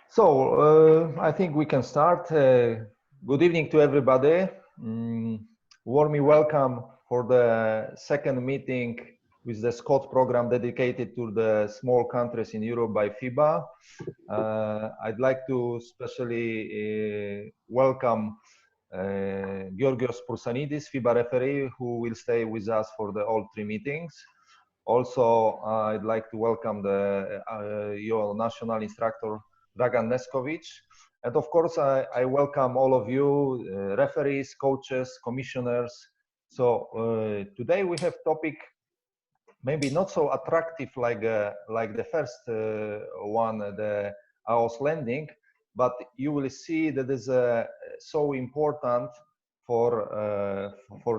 So I think we can start. Good evening to everybody. Warmly welcome for the second meeting with the SCOD program dedicated to the small countries in Europe by FIBA. I'd like to especially welcome Georgios Poursanidis, FIBA referee, who will stay with us for all three meetings. Also, I'd like to welcome your national instructor, Dragan Neskovic. And of course, I welcome all of you, referees, coaches, commissioners. So today we have topic maybe not so attractive like the first one, the AOS landing, but you will see that is so important for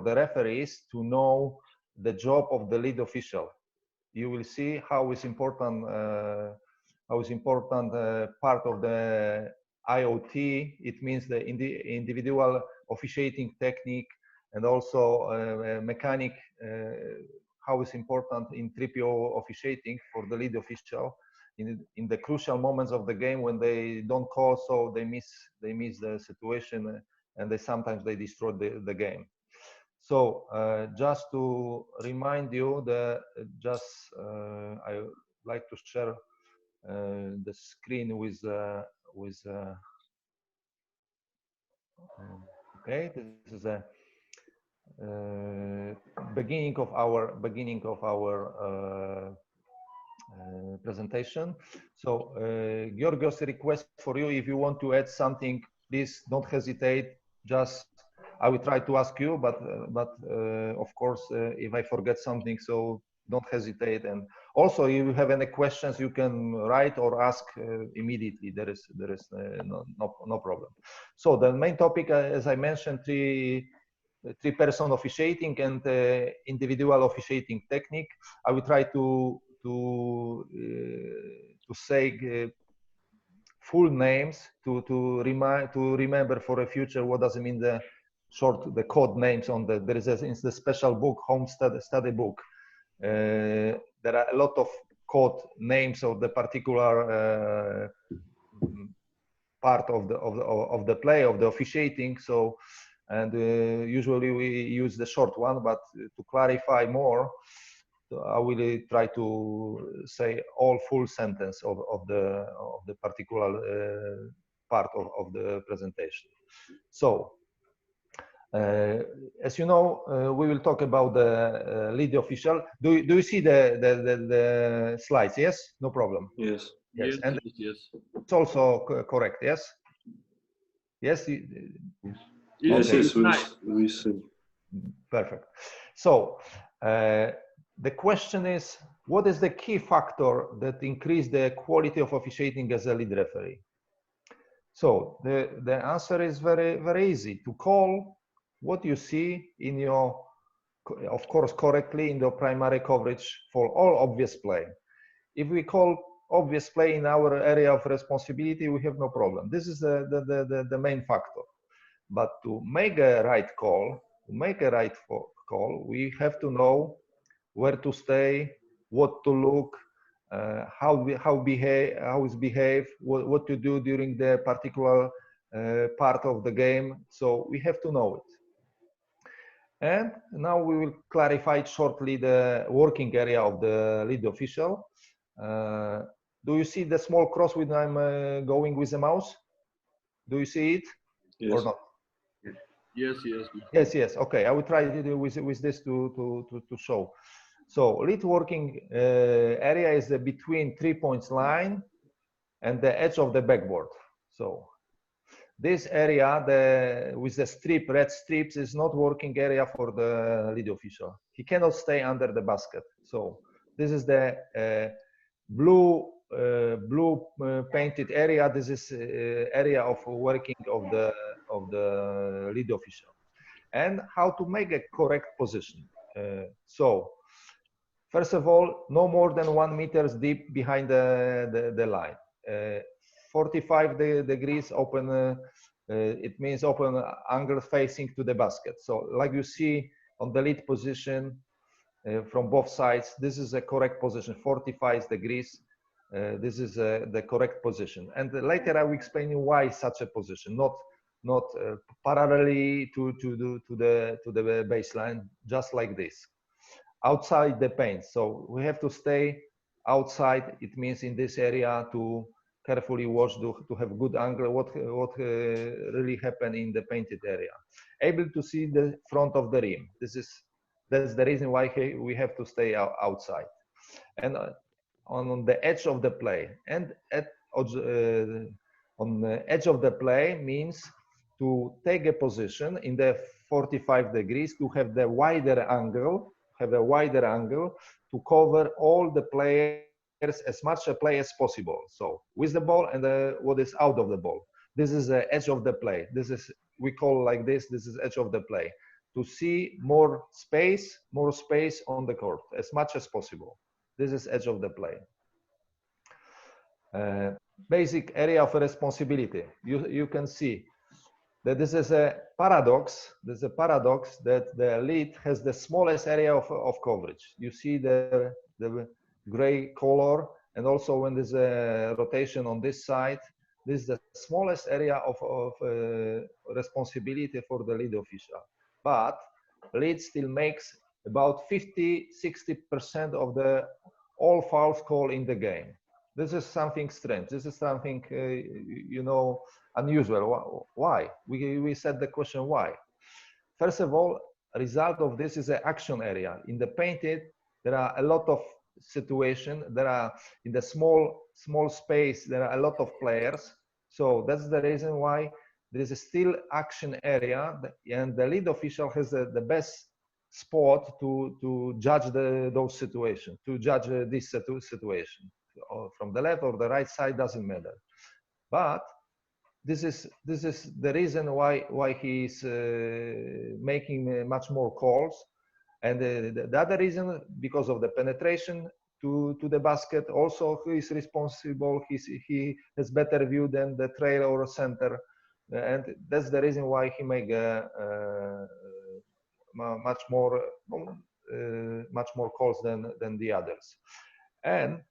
the referees to know the job of the lead official. You will see how is important part of the IoT. It means the individual officiating technique, and also mechanic, how is important in 3PO officiating for the lead official in the crucial moments of the game when they don't call, so they miss the situation, and sometimes they destroy the game. So just to remind you that I like to share the screen with okay, this is a beginning of our presentation. So Georgios, request for you, if you want to add something, please don't hesitate. Just I will try to ask you, but of course, if I forget something, so don't hesitate. And also, if you have any questions, you can write or ask immediately. There is no problem. So the main topic, as I mentioned, three-person officiating and individual officiating technique. I will try to say full names to remember for the future what does it mean the code names on there is in the special book, home study book. There are a lot of code names of the particular part of the play of the officiating. So, and usually we use the short one, but to clarify more, I will try to say all full sentence of the particular part of the presentation. So, as you know, we will talk about the lead official. Do you see the slides? Yes, no problem. Yes. Yes, and yes. it's also correct. Yes. Yes. Yes, okay. Yes, we see. Perfect. So the question is, what is the key factor that increase the quality of officiating as a lead referee? So the answer is very easy. To call what you see in your, of course, correctly in the primary coverage for all obvious play. If we call obvious play in our area of responsibility, we have no problem. This is the main factor. But to make a right call, we have to know where to stay, what to look, how is behave, what to do during the particular part of the game. So we have to know it. And now we will clarify shortly the working area of the lead official. Do you see the small cross when I'm going with the mouse? Do you see it? Yes. Or not? Yes. Okay, I will try with this to show. So lead working area is between 3 points line and the edge of the backboard. So this area, with the red strips, is not working area for the lead official. He cannot stay under the basket. So this is the blue painted area. This is area of working of the lead official. And how to make a correct position. So first of all, no more than 1 meter deep behind the line. 45 degrees open, it means open angle facing to the basket. So like you see on the lead position from both sides, this is a correct position, 45 degrees this is the correct position. And later I will explain you why such a position, not parallelly to the baseline, just like this, outside the paint. So we have to stay outside. It means in this area to carefully watch to have good angle what really happened in the painted area. Able to see the front of the rim. That's the reason why we have to stay outside. And on the edge of the play, and on the edge of the play means to take a position in the 45 degrees to have the wider angle, to cover all the players, as much a play as possible. So with the ball and what is out of the ball. This is the edge of the play. This is, we call like this is edge of the play. To see more space on the court, as much as possible. This is edge of the play. Basic area of responsibility. You can see that this is a paradox. There's a paradox that the lead has the smallest area of coverage. You see the gray color, and also when there's a rotation on this side, this is the smallest area of responsibility for the lead official. But lead still makes about 50–60% of the all fouls called in the game. This is something strange. This is something you know, unusual. Why? We said the question why. First of all, result of this is an action area. In the painted, there are a lot of situations. There are in the small space. There are a lot of players. So that's the reason why there is still action area, and the lead official has the best spot to judge those situations, to judge this situation. From the left or the right side doesn't matter. But this is the reason why he is making much more calls. And the other reason, because of the penetration to the basket, also he is responsible. He has better view than the trail or center, and that's the reason why he make much more calls than the others. And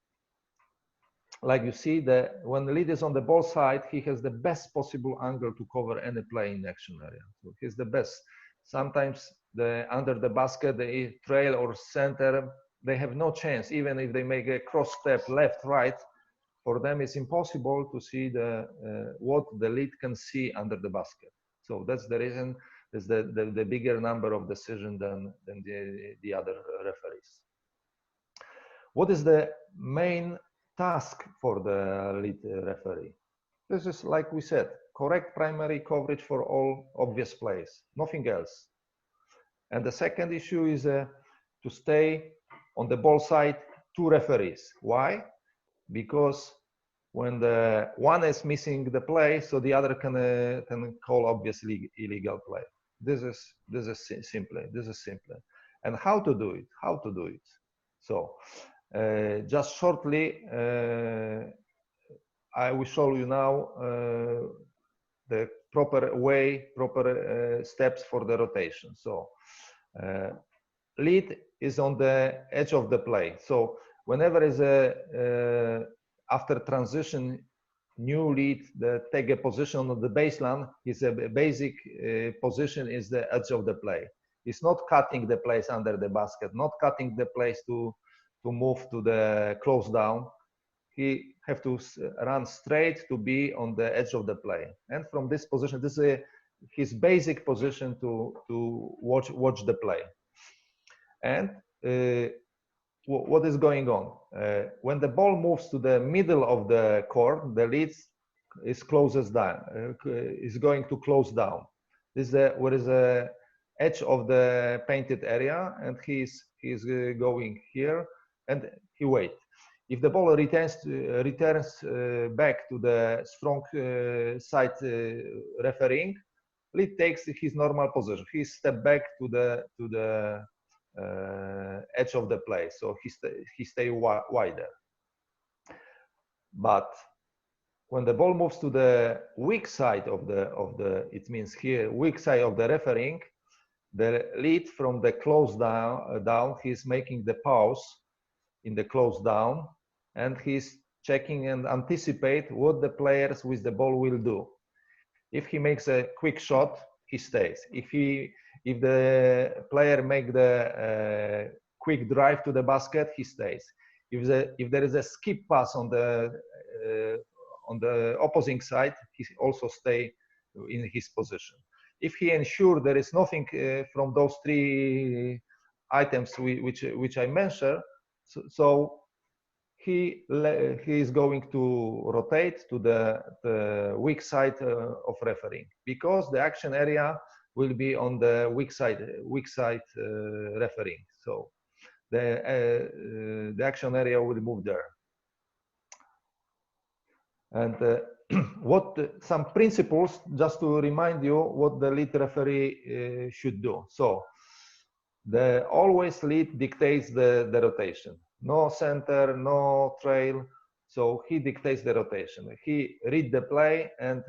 like you see, when the lead is on the ball side, he has the best possible angle to cover any play in action area. So he's the best. Sometimes under the basket, the trail or center, they have no chance. Even if they make a cross step left, right, for them it's impossible to see what the lead can see under the basket. So that's the reason. Is the bigger number of decisions than the other referees. What is the main task for the lead referee? This is, like we said, correct primary coverage for all obvious plays, nothing else. And the second issue is to stay on the ball side, two referees. Why? Because when the one is missing the play, so the other can call obviously illegal play. This is simple. And how to do it? So just shortly, I will show you now the proper steps for the rotation. So lead is on the edge of the play. So whenever is after transition, new lead take a position on the baseline, his basic position is the edge of the play. It's not cutting the place under the basket, not cutting the place to move to the close down. He have to run straight to be on the edge of the play. And from this position, this is his basic position to watch the play. And what is going on? When the ball moves to the middle of the court, the lead is going to close down. This is where is the edge of the painted area, and he's going here, and he waits. If the ball returns back to the strong side refereeing, lead takes his normal position. He step back to the edge of the play, so he stay wider. But when the ball moves to the weak side of the it means here weak side of the refereeing, the lead from the close down, he's making the pause in the close down, and he's checking and anticipate what the players with the ball will do. If he makes a quick shot, he stays. If the player make the quick drive to the basket, he stays. If there is a skip pass on the opposing side, he also stay in his position. If he ensure there is nothing from those three items which I mentioned, so he is going to rotate to the weak side of refereeing, because the action area will be on the weak side refereeing. So the action area will move there. And some principles, just to remind you what the lead referee should do. So always lead dictates the rotation. No center, no trail. So he dictates the rotation. He read the play and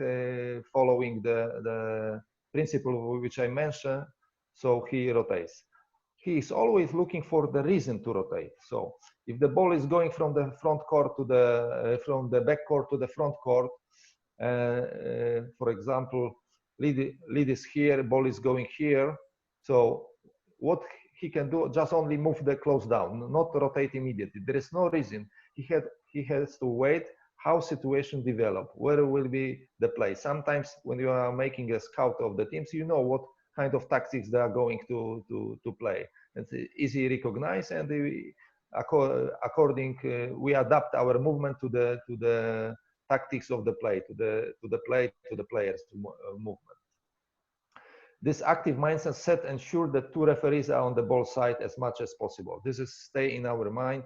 following the principle which I mentioned, so he rotates. He is always looking for the reason to rotate. So if the ball is going from the front court to from the back court to the front court, for example, lead is here, ball is going here. So what he can do, just only move the close down, not rotate immediately. There is no reason. He has to wait how situation develop, where will be the play. Sometimes when you are making a scout of the teams, you know what kind of tactics they are going to play. It's easy recognize, and we adapt our movement to the tactics of the play, to the players' movement. This active mindset set ensure that two referees are on the ball side as much as possible. This is stay in our mind,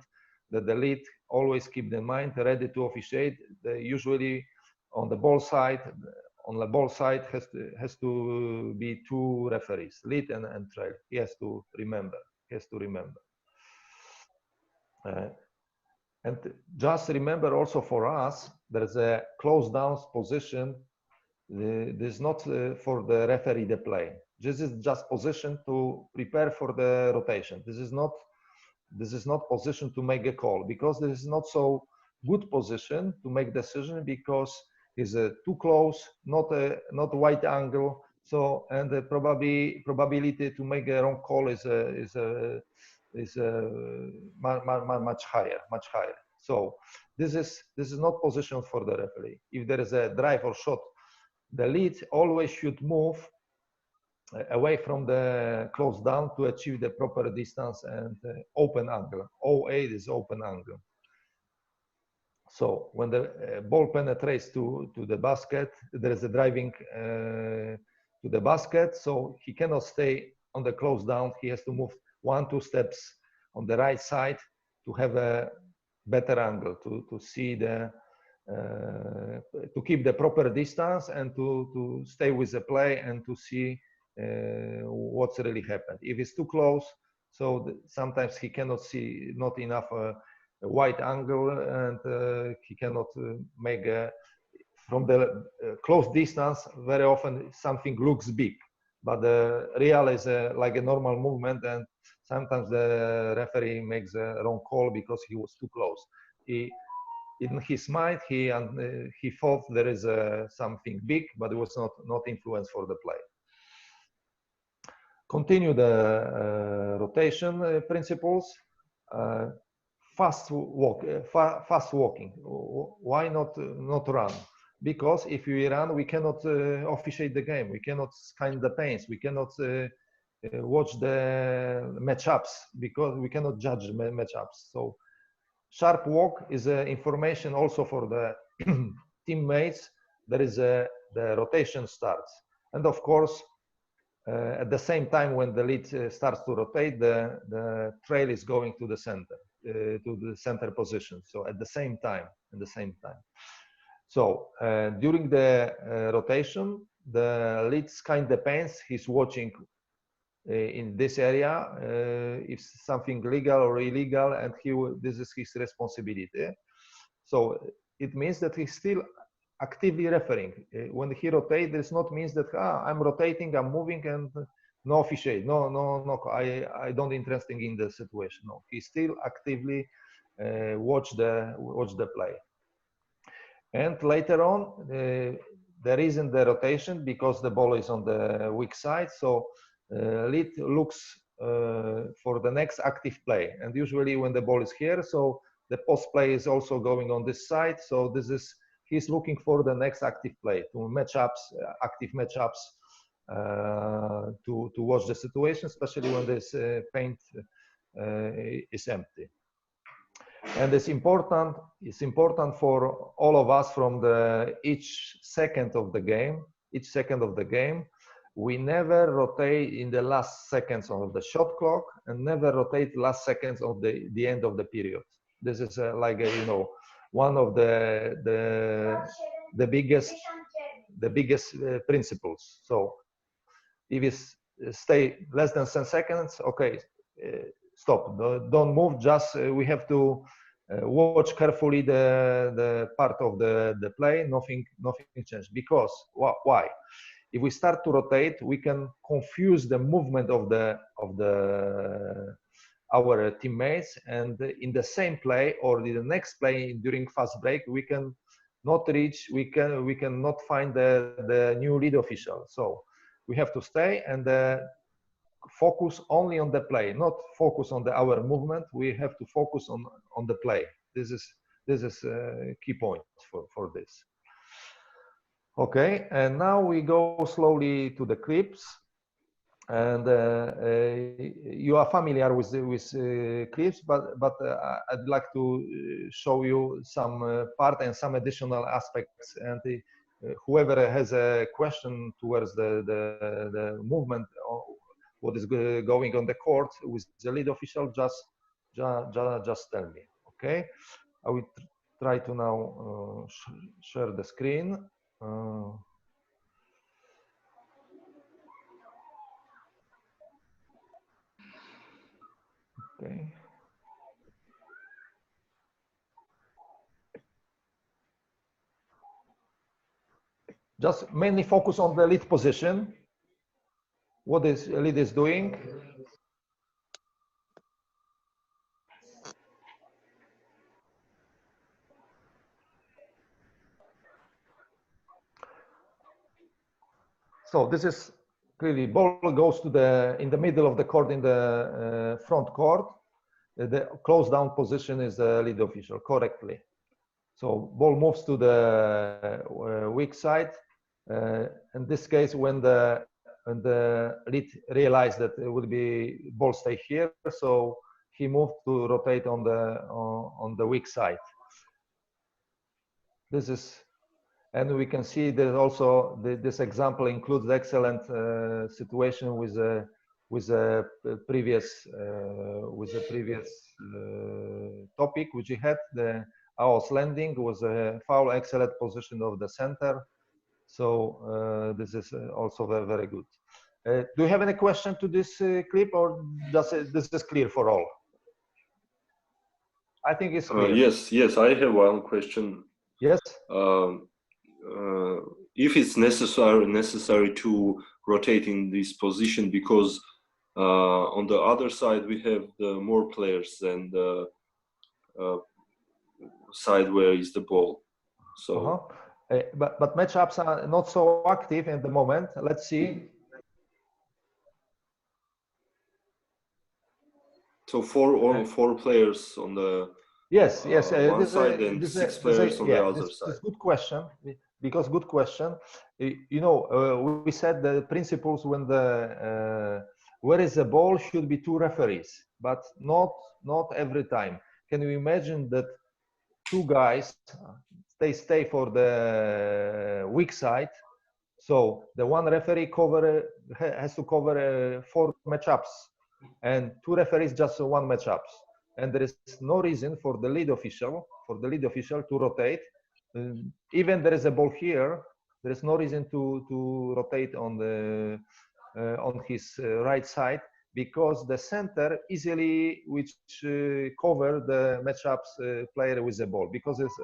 that the lead always keep the mind ready to officiate. Usually on the ball side has to be two referees, lead and trail. He has to remember. And just remember also for us, there is a close down position. This is not for the referee the play. This is just position to prepare for the rotation. This is not position to make a call, because this is not so good position to make decision, because it's too close, not wide angle. So, and the probability to make a wrong call is much higher. So this is not position for the referee. If there is a drive or shot, the lead always should move away from the close down to achieve the proper distance and open angle. 08 is open angle. So when the ball penetrates to the basket, there is a driving to the basket, so he cannot stay on the close down. He has to move 1-2 steps on the right side to have a better angle, to see the to keep the proper distance and to stay with the play and to see what's really happened. If it's too close, so sometimes he cannot see, not enough a wide angle, and he cannot make from the close distance. Very often something looks big, but the real is like a normal movement, and sometimes the referee makes a wrong call because he was too close. In his mind, he thought there is something big, but it was not influence for the play. Continue the rotation principles. Fast walking. Why not run? Because if we run, we cannot officiate the game. We cannot scan the paints. We cannot watch the matchups, because we cannot judge matchups. So sharp walk is information also for the teammates. There is the rotation starts, and of course, at the same time when the lead starts to rotate, the trail is going to the center position. So at the same time, So during the rotation, the lead kind depends. He's watching in this area if something legal or illegal, and this is his responsibility. So it means that he's still actively refereeing. When he rotates, this not means that I'm rotating, I'm moving, and no officiate. No. I don't interested in the situation. No, he still actively watch the play. And later on, there isn't the rotation because the ball is on the weak side. So lead looks for the next active play. And usually when the ball is here, so the post play is also going on this side. So he's looking for the next active play to matchups, active matchups, to watch the situation, especially when this paint is empty. And it's important for all of us from each second of the game, we never rotate in the last seconds of the shot clock and never rotate last seconds of the end of the period. This is one of the biggest principles. So if you stay less than 10 seconds, okay, stop, don't move. Just we have to watch carefully the part of the play. Nothing changed. Because why? If we start to rotate, we can confuse the movement of our teammates, and in the same play or in the next play during fast break, we can not find the new lead official. So we have to stay and focus only on the play, not focus on our movement. We have to focus on the play. This is a key point for this. Okay, and now we go slowly to the clips, and you are familiar with clips, but I'd like to show you some part and some additional aspects. And whoever has a question towards the movement, what is going on the court with the lead official, just tell me. Okay, I will try to now share the screen. Okay. Just mainly focus on the lead position. What is lead is doing. So this is clearly ball goes to in the middle of the court, in the front court. The close down position is the lead official correctly. So ball moves to the weak side. In this case, when the lead realized that it would be ball stay here, so he moved to rotate on the weak side. This is. And we can see that also this example includes excellent situation with a previous topic which we had. The Aos landing was a foul, excellent position of the center. So this is also very, very good. Do you have any question to this clip, or just this is clear for all? I think it's clear. Yes, I have one question. Yes. If it's necessary to rotate in this position, because on the other side we have the more players than the side where is the ball. So but matchups are not so active at the moment. Let's see. So four players on the one side and 6 players on the other side. This is good question. Because good question, you know, we said the principles when where is the ball should be 2 referees, but not every time. Can you imagine that 2 guys stay for the weak side? So the 1 referee has to cover 4 matchups, and 2 referees just 1 matchups, and there is no reason for the lead official to rotate. Even there is a ball here, there is no reason to rotate on his right side, because the center easily cover the matchups player with the ball, because it's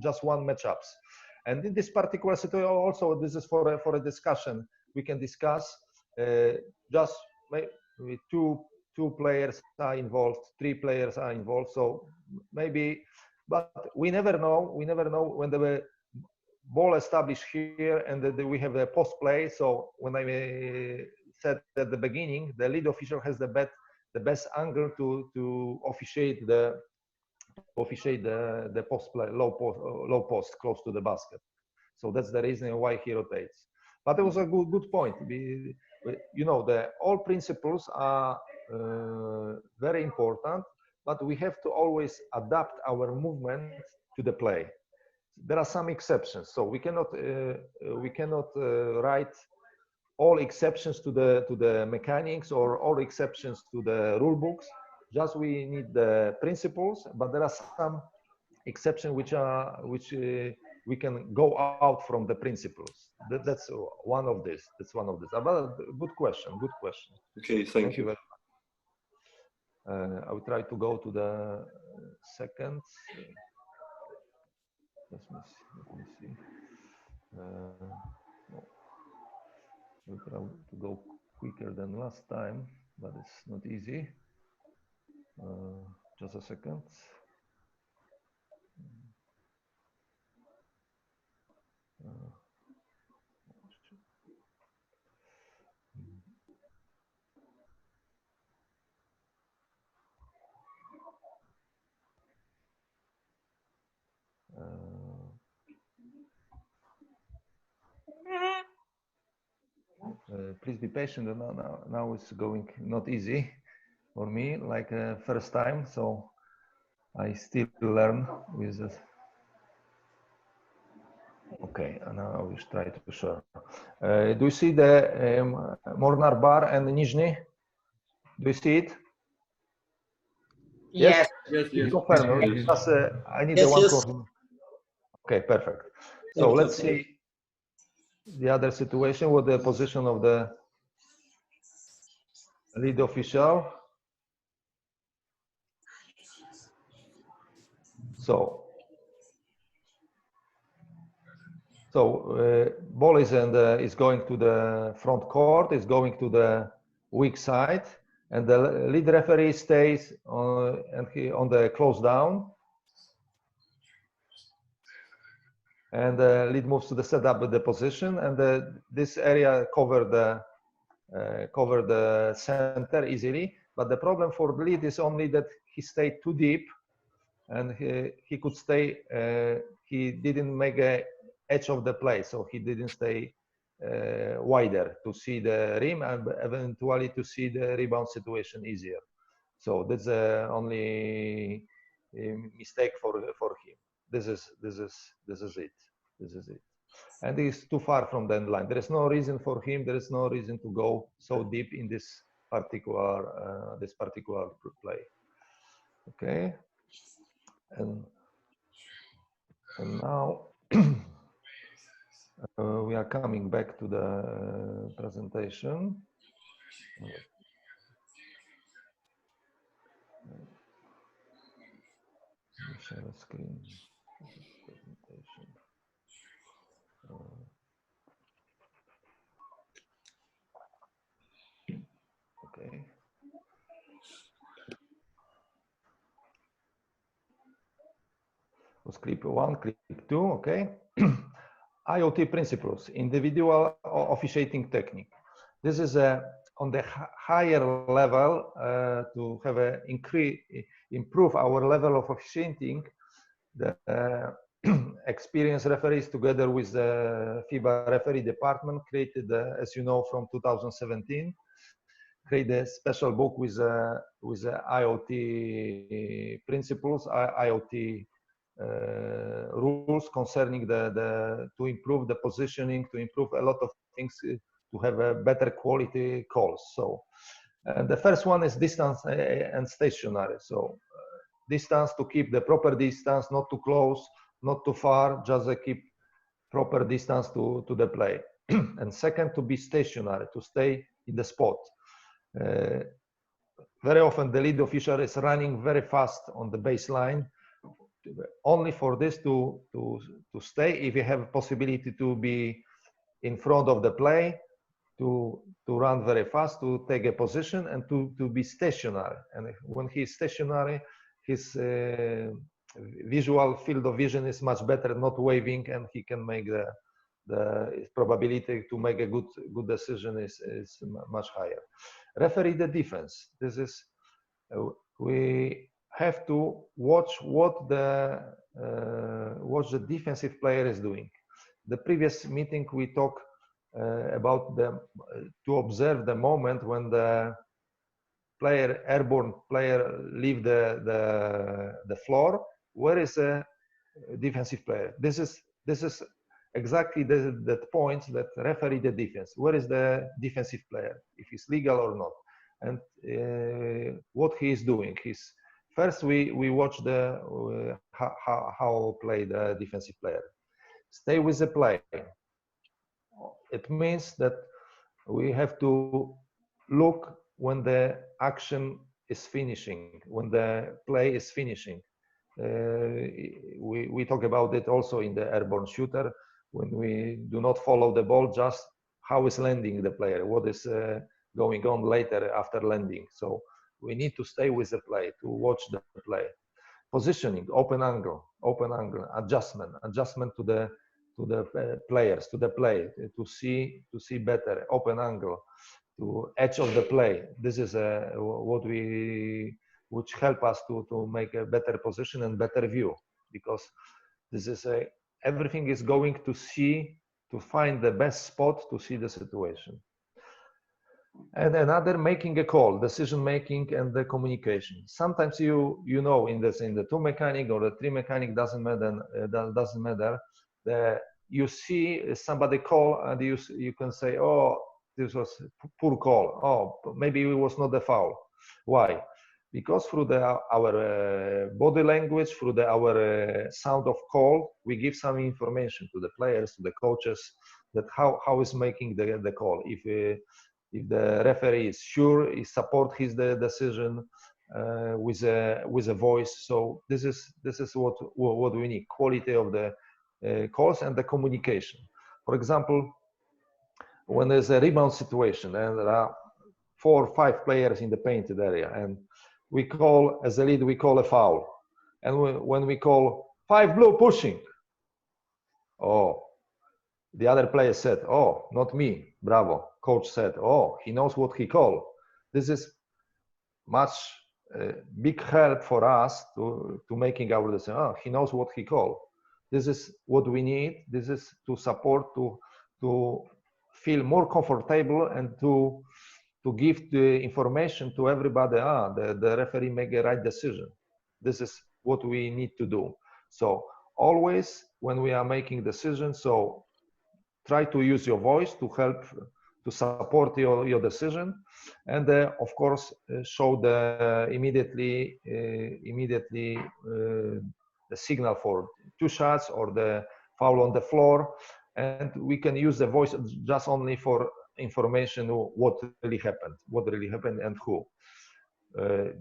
just 1 matchups. And in this particular situation, also this is for a discussion. We can discuss just maybe two players are involved, 3 players are involved. So maybe. But we never know when ball established here, and we have a post play. So when I said at the beginning, the lead official has the best angle to officiate the post play, low post close to the basket. So that's the reason why he rotates. But it was a good point. You know, all principles are very important, but we have to always adapt our movement to the play. There are some exceptions, so we cannot write all exceptions to the mechanics or all exceptions to the rule books. Just we need the principles, but there are some exceptions which we can go out from the principles. That's one of this. That's one of this. But good question. Good question. Okay, thank you very much. I will try to go to the second. Let me see. We'll try to go quicker than last time, but it's not easy. Just a second. Please be patient. Now it's going not easy for me, like first time. So I still learn with this. Okay, and now I will try to show. Do you see the Mornar bar and Nizhny? Do you see it? Yes. Yes. Confirm. Yes. I need the one. Yes. Okay, perfect. So let's see the other situation with the position of the lead official. So ball is going to the front court, is going to the weak side, and the lead referee stays on the close down, and the lead moves to the setup with the position, and this area cover the center easily. But the problem for the lead is only that he stayed too deep, and he could stay. He didn't make a edge of the play, so he didn't stay wider to see the rim and eventually to see the rebound situation easier. So that's the only mistake for him. This is it. And he's too far from the end line. There is no reason for him. There is no reason to go so deep in this particular play. Okay. And now we are coming back to the presentation. Share a screen. Presentation. Okay. Was clip 1, clip 2, okay. IoT principles, individual officiating technique. This is on the higher level to have improve our level of officiating. The experienced referees together with the FIBA referee department created, as you know, from 2017, created a special book with IoT principles, IoT rules concerning to improve the positioning, to improve a lot of things, to have a better quality calls. So the first one is distance and stationary. So distance, to keep the proper distance, not too close, not too far, just keep proper distance to the play. And second, to be stationary, to stay in the spot. Very often the lead official is running very fast on the baseline, only for this to stay. If you have a possibility to be in front of the play, to run very fast, to take a position, and to be stationary. And when he's stationary, his visual field of vision is much better, not waving, and he can make the probability to make a good decision is much higher. Referee the defense. This is we have to watch what the defensive player is doing. The previous meeting we talked about to observe the moment when the airborne player leave the floor. Where is a defensive player? This is exactly that point that referee the defense. Where is the defensive player? If he's legal or not, and what he is doing. First we watch how play the defensive player. Stay with the play. It means that we have to look when the action is finishing, when the play is finishing. We talk about it also in the airborne shooter, when we do not follow the ball, just how is landing the player, what is going on later after landing. So we need to stay with the play, to watch the play. Positioning, open angle, adjustment to the players, to the play, to see better, open angle, to edge of the play. This is which help us to make a better position and better view, because this is everything is going to find the best spot to see the situation. And another, making a call, decision making and the communication. Sometimes you know in the two mechanic or the three mechanic doesn't matter. You see somebody call and you can say, oh, this was poor call. Oh, maybe it was not a foul. Why? Because through our body language, through our sound of call, we give some information to the players, to the coaches, that how is making the call. If the referee is sure, he support his decision with a voice. So this is what we need: quality of the calls and the communication. For example, when there's a rebound situation and there are 4 or 5 players in the painted area, and we call, as a lead, we call a foul. And when we call 5 blue pushing, oh, the other player said, oh, not me, bravo. Coach said, oh, he knows what he called. This is much big help for us to making our decision. Oh, he knows what he called. This is what we need. This is to support, to feel more comfortable and to give the information to everybody. The referee make a right decision. This is what we need to do. So always when we are making decisions, so try to use your voice to help to support your decision, and of course show the immediately the signal for 2 shots or the foul on the floor, and we can use the voice just only for information what really happened and who,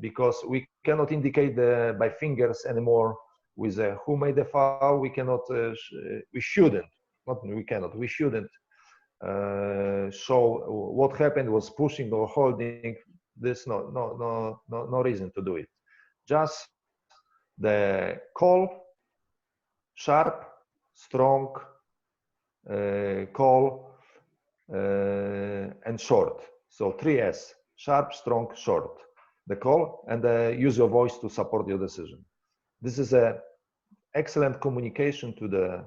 because we cannot indicate by fingers anymore with who made the foul. We cannot we shouldn't show what happened, was pushing or holding. There's no reason to do it. Just the call, sharp, strong, call, and short. So 3S: sharp, strong, short. The call, and use your voice to support your decision. This is a excellent communication to the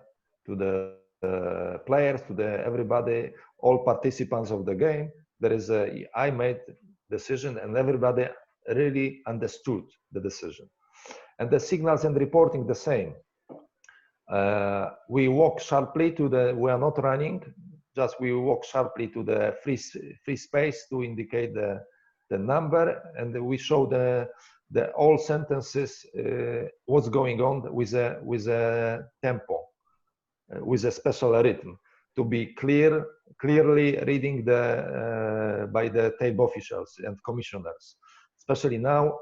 players, to everybody, all participants of the game. There is I made decision, and everybody really understood the decision. And the signals and reporting the same. We walk sharply we are not running, just we walk sharply to the free space to indicate the number, and we show the all sentences, what's going on with a tempo, with a special rhythm, to be clearly reading by the table officials and commissioners. Especially now,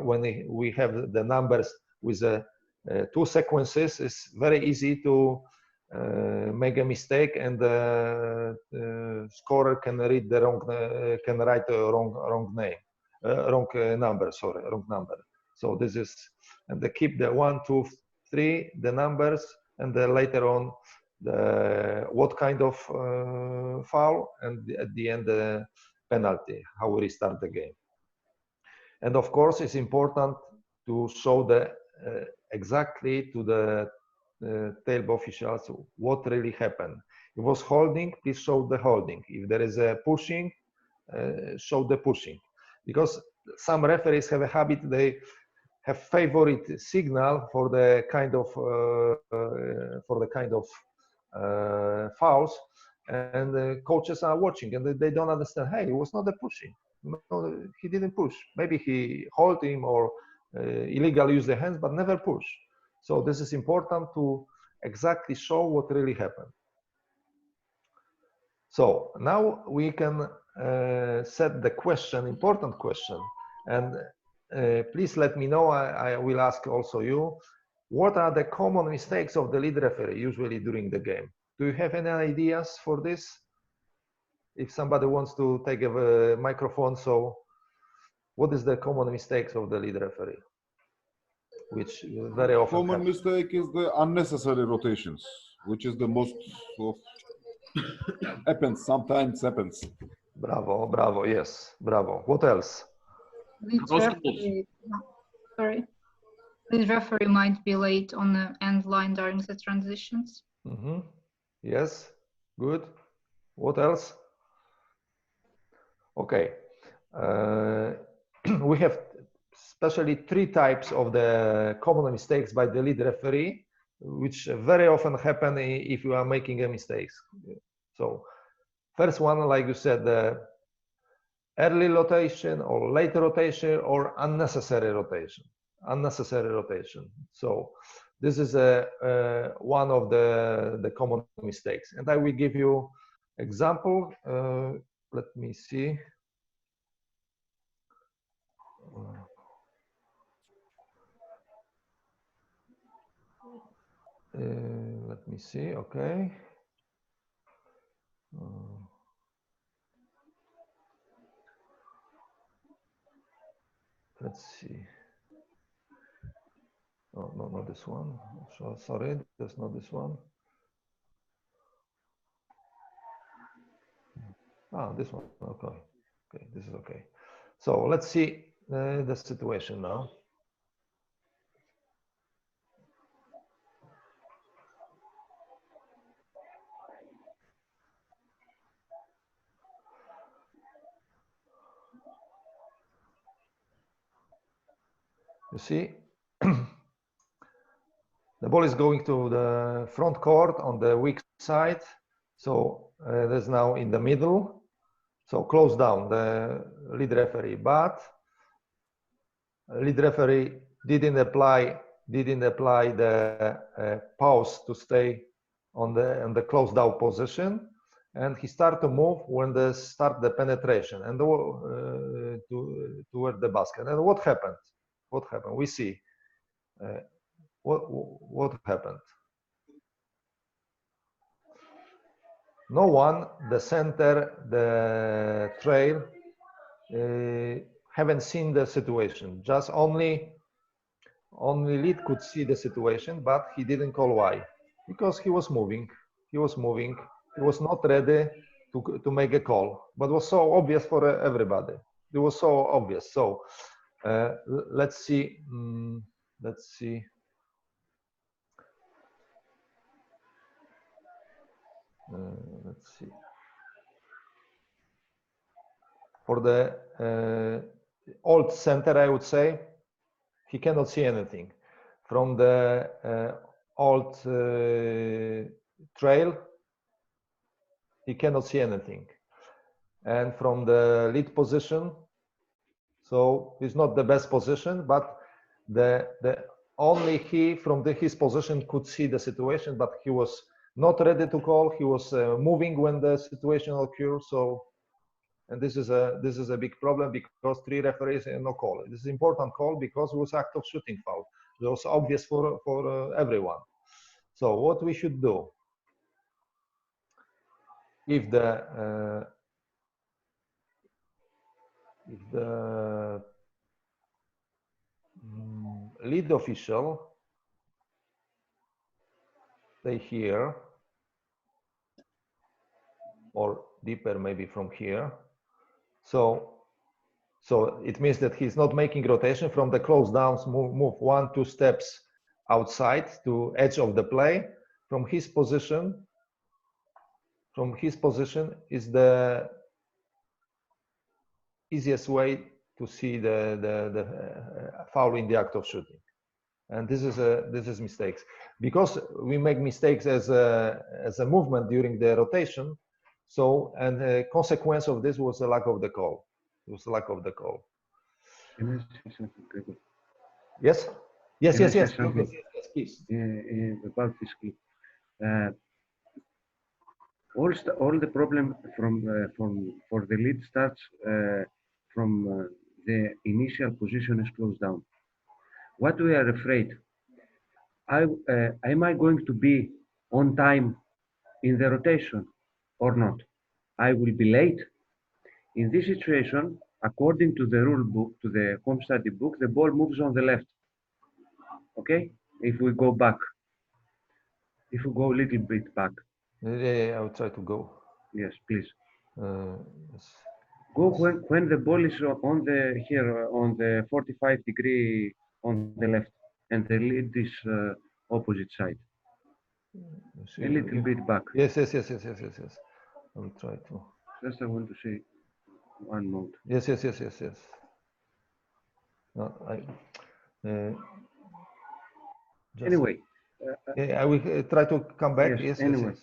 when we have the numbers with 2 sequences, it's very easy to make a mistake, and the scorer can read the write the wrong number. So this is and they keep the 1, 2, 3, the numbers, and then later on what kind of foul, and at the end the penalty, how we restart the game. And of course, it's important to show the exactly to the table officials what really happened. If it was holding, please show the holding. If there is a pushing, show the pushing. Because some referees have a habit, they have favorite signal for the kind of fouls, and the coaches are watching and they don't understand. Hey, it was not a pushing. No, he didn't push. Maybe he hold him or illegally use the hands, but never push. So this is important to exactly show what really happened. So now we can set the question, important question, and please let me know. I will ask also you, what are the common mistakes of the lead referee usually during the game? Do you have any ideas for this? If somebody wants to take a microphone, so what is the common mistakes of the lead referee? Which very often common mistake is the unnecessary rotations, which is the most of happens, sometimes happens. Bravo, bravo, yes, bravo. What else? The referee might be late on the end line during the transitions. Mm-hmm. Yes, good. What else? Okay. We have especially 3 types of the common mistakes by the lead referee, which very often happen if you are making a mistake. So first one, like you said, the early rotation or late rotation or unnecessary rotation. Unnecessary rotation. So this is one of the common mistakes. And I will give you example. Let me see. Let me see, okay. Let's see. Oh, no, not this one. So, sorry, that's not this one. Ah, this one, okay. Okay, this is okay. So let's see the situation now. You see, the ball is going to the front court on the weak side. So there's now in the middle. So close down the lead referee, but lead referee didn't apply the pause to stay on the closed down position, and he started to move when they start the penetration and toward the basket. And what happened? What happened? We see what happened. No one, the center, the trail, haven't seen the situation. Just only lead could see the situation, but he didn't call why. Because he was moving. He was moving. He was not ready to make a call. But it was so obvious for everybody. It was so obvious. So let's see. Let's see. Let's see. For the old center, I would say, he cannot see anything. From the old trail, he cannot see anything. And from the lead position, so it's not the best position, but the only he from his position could see the situation, but he was not ready to call. He was moving when the situation occurred. So, and this is a big problem because 3 referees and no call. This is an important call because it was act of shooting foul. It was obvious for everyone. So what we should do if the lead official, stay here, or deeper maybe from here. So it means that he's not making rotation from the close downs, move 1-2 steps outside to edge of the play. From his position is the easiest way to see the foul in the act of shooting. And this is mistakes, because we make mistakes as a movement during the rotation. So, and the consequence of this was the lack of the call. It was the lack of the call. Yes, please. About this clip. All the problem for the lead starts from the initial position is closed down. What we are afraid, am I going to be on time in the rotation or not? I will be late. In this situation, according to the rule book, to the home study book, the ball moves on the left. Okay? If we go back, if we go a little bit back. Yeah, I will try to go. Yes, please. Yes. Go when the ball is on the here on the 45-degree on the left, and the lead is opposite side. A little bit back. Yes. I will try to. Just I want to say one note. Yes. No, Anyway. I will try to come back. Yes. Anyway.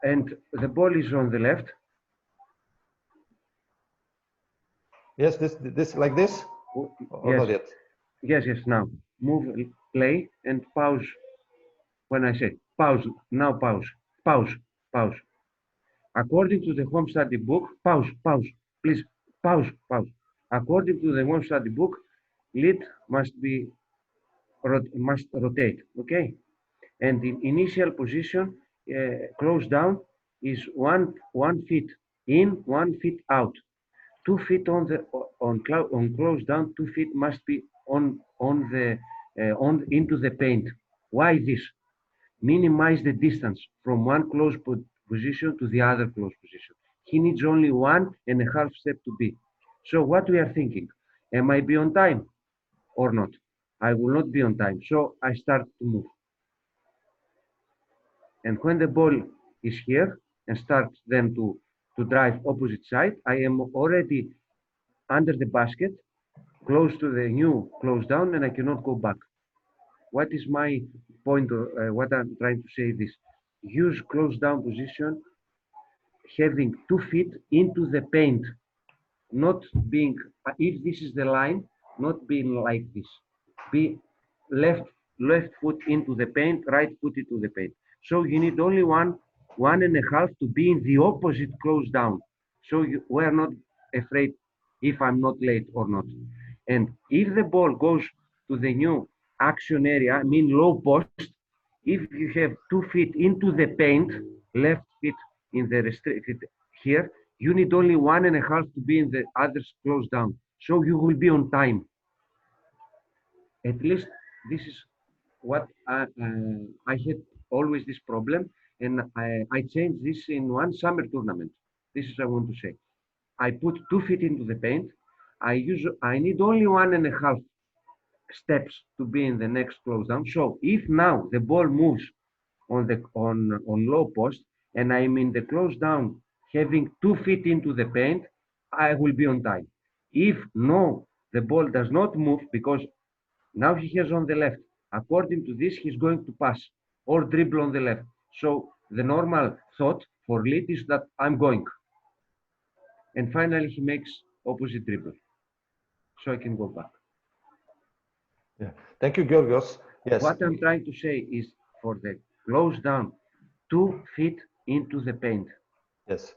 And the ball is on the left. Yes, this like this? Or yes. Not yet? Yes, now. Move, play, and pause. When I say pause, now pause. According to the home study book, pause, please, pause. According to the home study book, lead must rotate, okay? And in initial position, close down is one feet in, 1 foot out. 2 feet on close down, 2 feet must be into the paint. Why this? Minimize the distance from one close position to the other close position. He needs only 1.5 step to be. So what we are thinking, am I be on time or not? I will not be on time. So I start to move. And when the ball is here and starts then to drive opposite side, I am already under the basket, close to the new close down, and I cannot go back. What is my point? What I'm trying to say is use close down position, having 2 feet into the paint, not being, if this is the line, not being like this. Be left foot into the paint, right foot into the paint. So you need only 1.5 to be in the opposite close down. So we are not afraid if I'm not late or not. And if the ball goes to the new action area, I mean low post, if you have 2 feet into the paint, left feet in the restricted here, you need only 1.5 to be in the others close down. So you will be on time. At least this is what I had always this problem, and I changed this in one summer tournament. This is what I want to say. I put 2 feet into the paint. I need only 1.5 steps to be in the next close down. So if now the ball moves on low post and I'm in the close down having 2 feet into the paint, I will be on time. If no, the ball does not move because now he has on the left. According to this, he's going to pass or dribble on the left. So the normal thought for lead is that I'm going. And finally, he makes opposite dribble. So I can go back. Yeah. Thank you, Georgios. Yes. What I'm trying to say is for the close down, 2 feet into the paint. Yes.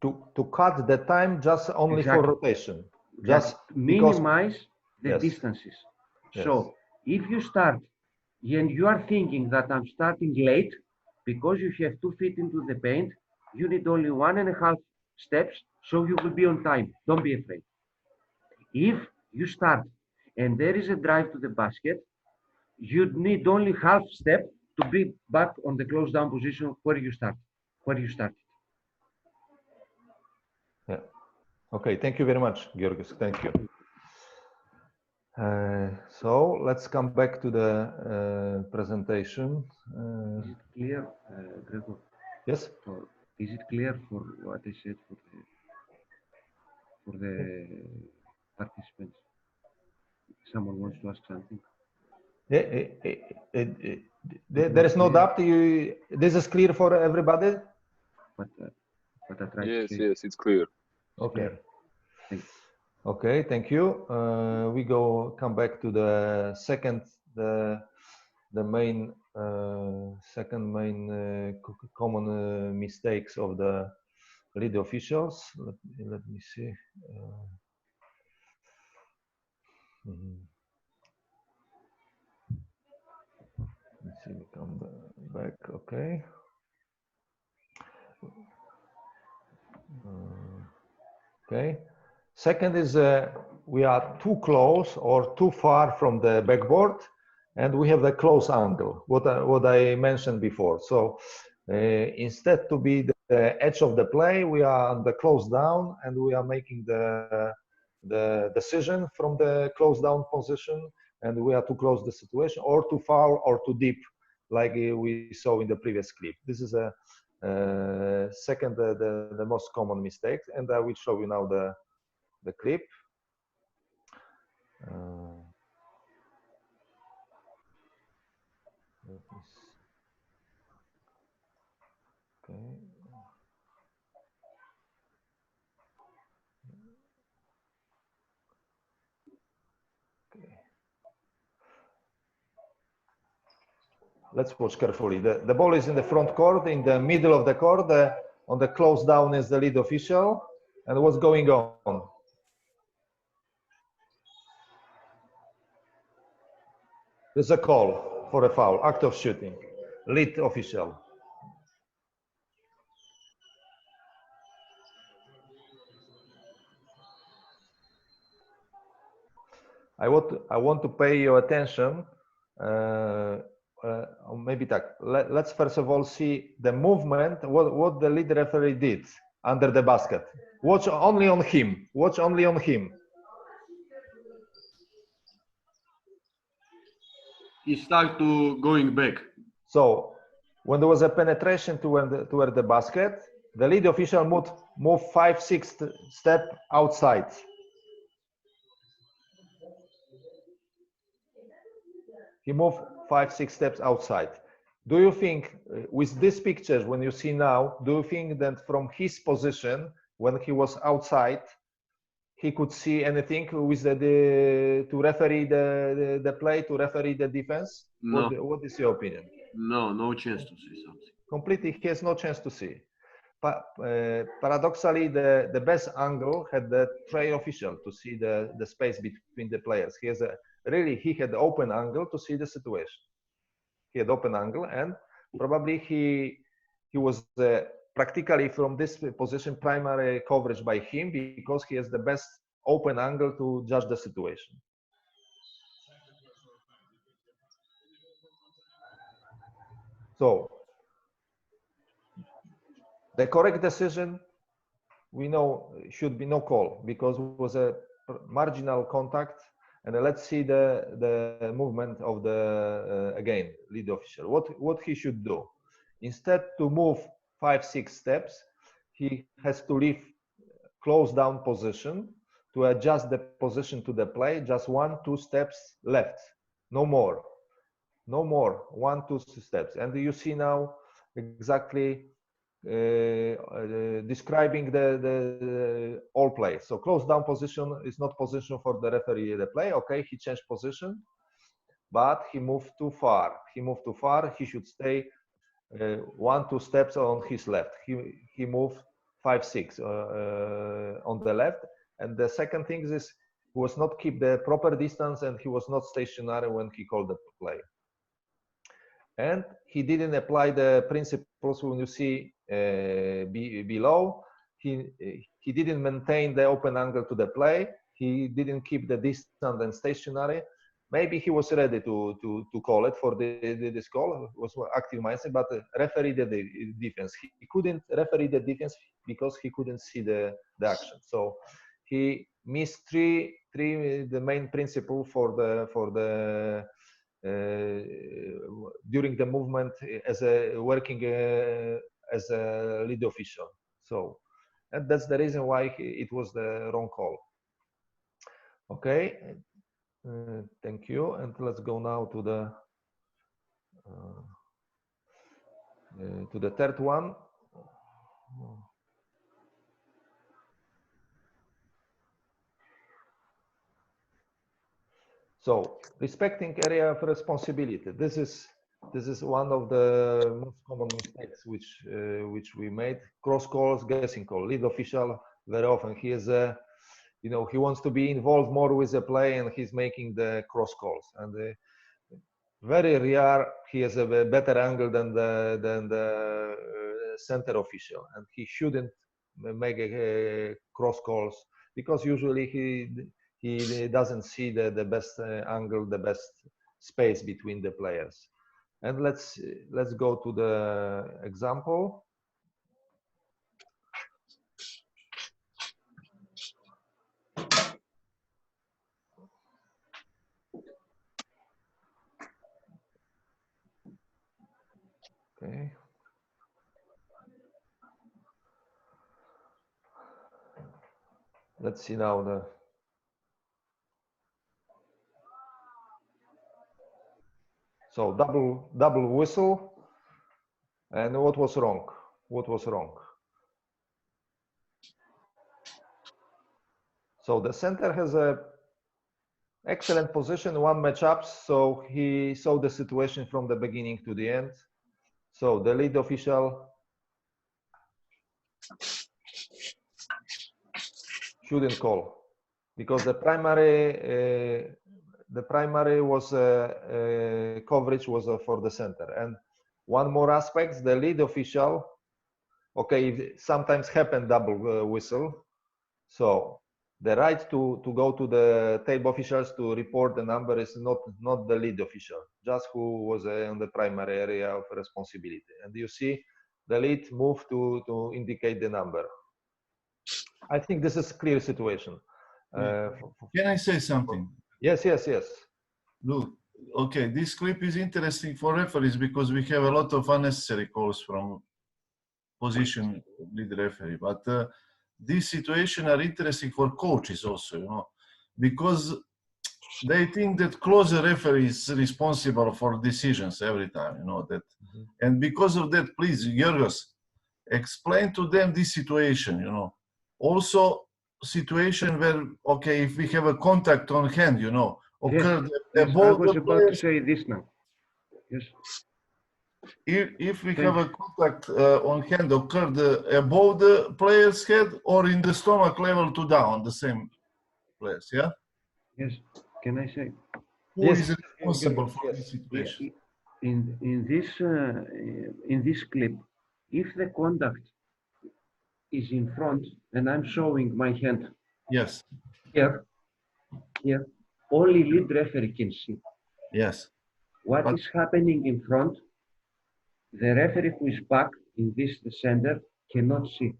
To cut the time just only Exactly. for rotation. Just minimize the distances. Yes. So if you start and you are thinking that I'm starting late because you have 2 feet into the paint, you need only 1.5 steps, so you will be on time. Don't be afraid. If you start and there is a drive to the basket, you'd need only half step to be back on the close down position where you started. Yeah. Okay. Thank you very much, Georgios. Thank you. So let's come back to the presentation. Is it clear, Gregor? Yes. Or is it clear for what I said for the participants? Someone wants to ask something. There is no doubt. This is clear for everybody. But I tried Yes, to say. yes, it's clear. Okay. Thank you. Okay, thank you. We come back to the second, the main second main common mistakes of the lead officials. Let me see. Let's see. We come back. Okay. Okay. Second is we are too close or too far from the backboard, and we have the close angle, what I mentioned before. So instead to be the edge of the play, we are on the close down, and we are making the decision from the close down position, and we are too close the situation, or too far or too deep, like we saw in the previous clip. This is a second, the most common mistake, and I will show you now the clip. Okay. Okay. Let's watch carefully. The ball is in the front court, in the middle of the court. On the close down is the lead official. And what's going on? There's a call for a foul, act of shooting, lead official. I want to pay your attention. Maybe that. Let's first of all see the movement, what the lead referee did under the basket. Watch only on him. Watch only on him. He started to going back. So when there was a penetration toward the basket, the lead official moved 5-6 steps outside. He moved 5-6 steps outside. Do you think, with these pictures, when you see now, do you think that from his position, when he was outside, he could see anything with to referee the play, to referee the defense? No. What is your opinion? No chance to see something. Completely, he has no chance to see. But paradoxically, the best angle had the trail official to see the space between the players. He has he had the open angle to see the situation. He had open angle, and probably he was practically from this position primary coverage by him, because he has the best open angle to judge the situation. So the correct decision, we know, should be no call, because it was a marginal contact. And let's see the movement of the again lead official. What he should do, instead to move 5-6 steps, he has to leave close down position to adjust the position to the play. Just 1-2 steps left, no more, 1-2 steps. And you see now exactly describing the all play. So close down position is not position for the referee the play. Okay, he changed position, but he moved too far. He should stay 1-2 steps on his left. He moved 5-6 on the left. And the second thing is he was not keep the proper distance, and he was not stationary when he called the play. And he didn't apply the principles when you see below. He didn't maintain the open angle to the play. he didn't keep the distance and stationary. Maybe he was ready to call it for this call. It was active mindset, but referee the defense. He couldn't referee the defense because he couldn't see the action. So he missed three the main principle for the during the movement as a working as a lead official. So and that's the reason why it was the wrong call. Okay, thank you. And let's go now to the third one. So respecting area of responsibility. This is one of the most common mistakes which we made. Cross calls, guessing call. Lead official very often he is he wants to be involved more with the play and he's making the cross calls. And very rare he has a better angle than the center official, and he shouldn't make a cross calls because usually he doesn't see the best angle, the best space between the players. And let's go to the example. Okay. Let's see now the double whistle. And what was wrong? What was wrong? So the center has a excellent position, one matchup. So he saw the situation from the beginning to the end. So the lead official shouldn't call because the primary was coverage was for the center. And one more aspect, the lead official, okay, sometimes happen double whistle. So the right to go to the table officials to report the number is not the lead official, just who was in the primary area of responsibility. And you see the lead move to indicate the number. I think this is a clear situation. Can I say something? Yes. Look, okay, this clip is interesting for referees because we have a lot of unnecessary calls from position lead referee, but these situations are interesting for coaches also, because they think that closer referee is responsible for decisions every time, that. And because of that, please, Georgios, explain to them this situation, Also, situation where, okay, if we have a contact on hand, occurred yes, I was about to say this now. Yes. If we have a contact on hand occurred above the player's head or in the stomach level to down, the same place, yeah? Yes. Can I say? Who is responsible for this situation? In this clip, if the contact is in front and I'm showing my hand. Yes. Here, only lead referee can see. Yes. What is happening in front, the referee who is back in the center cannot see.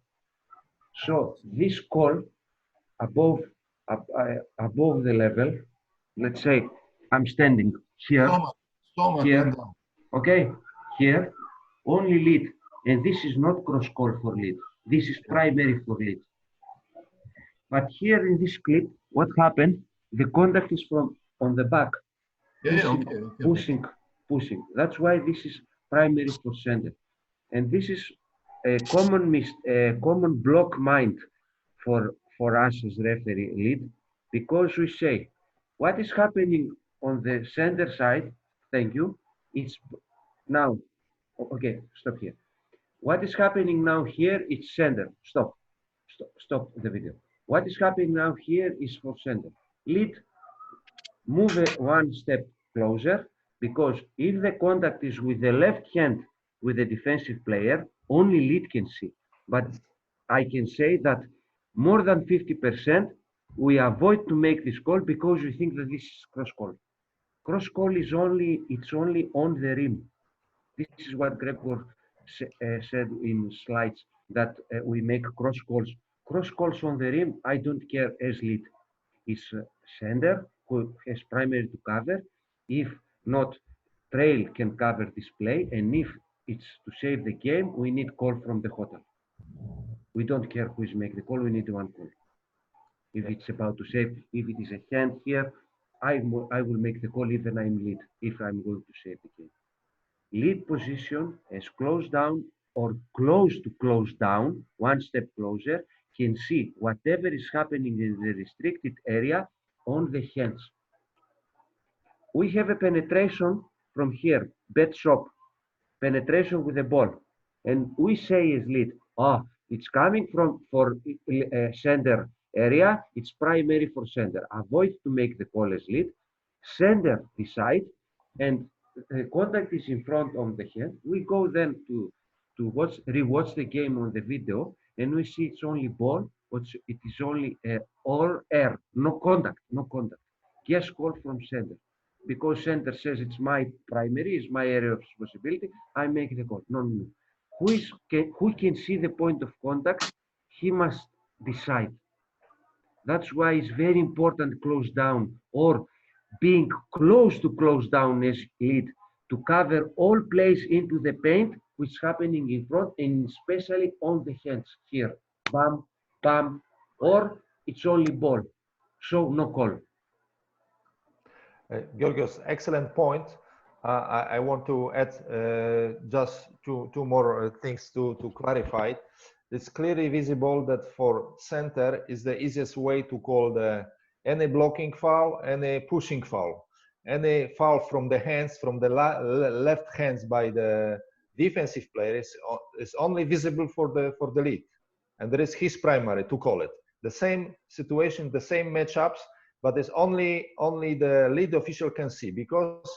So this call above the level, let's say I'm standing here, here, okay, here, only lead, and this is not cross call for lead. This is primary for lead. But here in this clip, what happened? The contact is from on the back, pushing. That's why this is primary for center, and this is a common block mind for us as referee lead, because we say what is happening on the center side. Thank you. It's now okay. Stop here. What is happening now here? It's center. Stop the video. What is happening now here is for center. Lead, move one step closer, because if the contact is with the left hand with the defensive player, only lead can see. But I can say that more than 50% we avoid to make this call because we think that this is cross call. Cross call is only on the rim. This is what Gregor said in slides, that we make cross calls. Cross calls on the rim, I don't care as lead. It's sender who has primary to cover. If not, trail can cover this play, and if it's to save the game, we need call from the hotel. We don't care who is making the call, we need one call. If it's about to save, if it is a hand here, I will make the call even I'm lead, if I'm going to save the game. Lead position as close down or close to close down, one step closer, can see whatever is happening in the restricted area on the hands. We have a penetration from here, bet shop, penetration with the ball. And we say as lead, it's coming for sender area, it's primary for sender. Avoid to make the call as lead. Sender decide, and the contact is in front of the hand. We go then to rewatch the game on the video, and we see it's only ball, but it is only all air, no contact. Yes, call from center. Because center says it's my primary, it's my area of responsibility, I make the call. No. Who can see the point of contact, he must decide. That's why it's very important close down, or being close to close down as lead, to cover all plays into the paint, which is happening in front, and especially on the hands here. Bam, bam, or it's only ball. So no call. Georgios, excellent point. I want to add just two more things to clarify. It's clearly visible that for center is the easiest way to call any blocking foul, any pushing foul. Any foul from the hands, from the left hands by the defensive player is only visible for the lead. And there is his primary to call it. The same situation, the same matchups, but it's only the lead official can see, because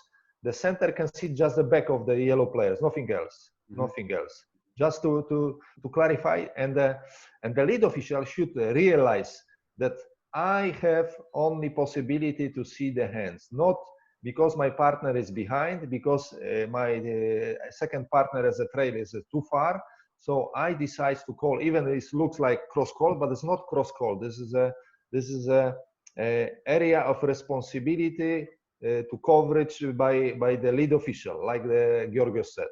the center can see just the back of the yellow players, nothing else, nothing else. Just to clarify, and the lead official should realize that I have only possibility to see the hands, not because my partner is behind, because my second partner as a trail is too far. So I decide to call, even it looks like cross call, but it's not cross call. This is a area of responsibility to coverage by the lead official, like Georgios said.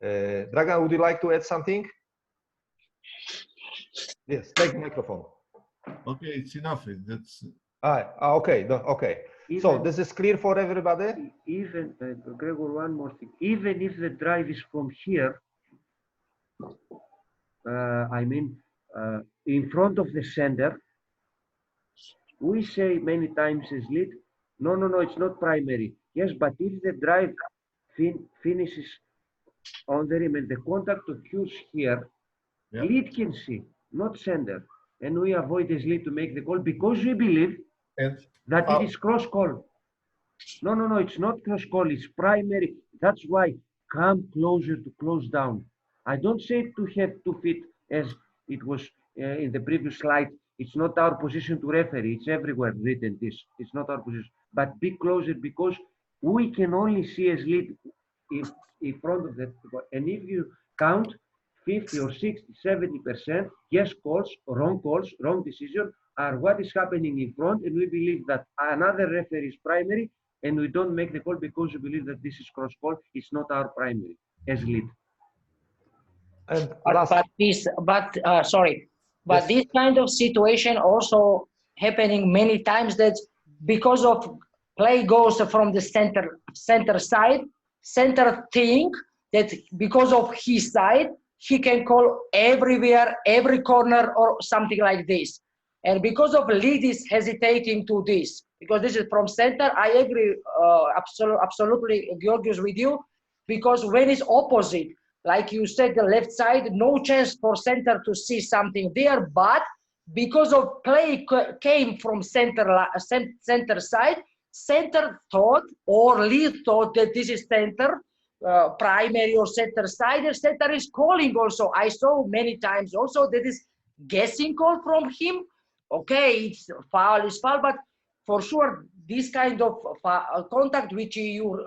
Dragan, would you like to add something? Yes, take the microphone. Okay, it's enough. That's okay. Okay. So this is clear for everybody. Even Gregor, one more thing. Even if the drive is from here, in front of the sender, we say many times as lead, no, it's not primary. Yes, but if the drive finishes on the rim and the contact occurs here, lead can see, not sender. And we avoid as lead to make the call because we believe that it is cross call. No, it's not cross call, it's primary. That's why come closer to close down. I don't say to have 2 feet as it was in the previous slide. It's not our position to referee. It's everywhere written this. It's not our position. But be closer, because we can only see as lead in front of the, and if you count 50 or 60, 70%, yes calls, wrong decision are what is happening in front, and we believe that another referee is primary, and we don't make the call because we believe that this is cross call. It's not our primary as lead. And but this kind of situation also happening many times, that because of play goes from the center side, center think that because of his side, he can call everywhere, every corner or something like this. And because of lead is hesitating to this, because this is from center, I agree absolutely, Georgios, with you, because when it's opposite, like you said, the left side, no chance for center to see something there, but because of play came from center side, center thought or lead thought that this is center, primary or center side, and center is calling also. I saw many times also that is guessing call from him, okay, it's foul is foul, but for sure this kind of contact which you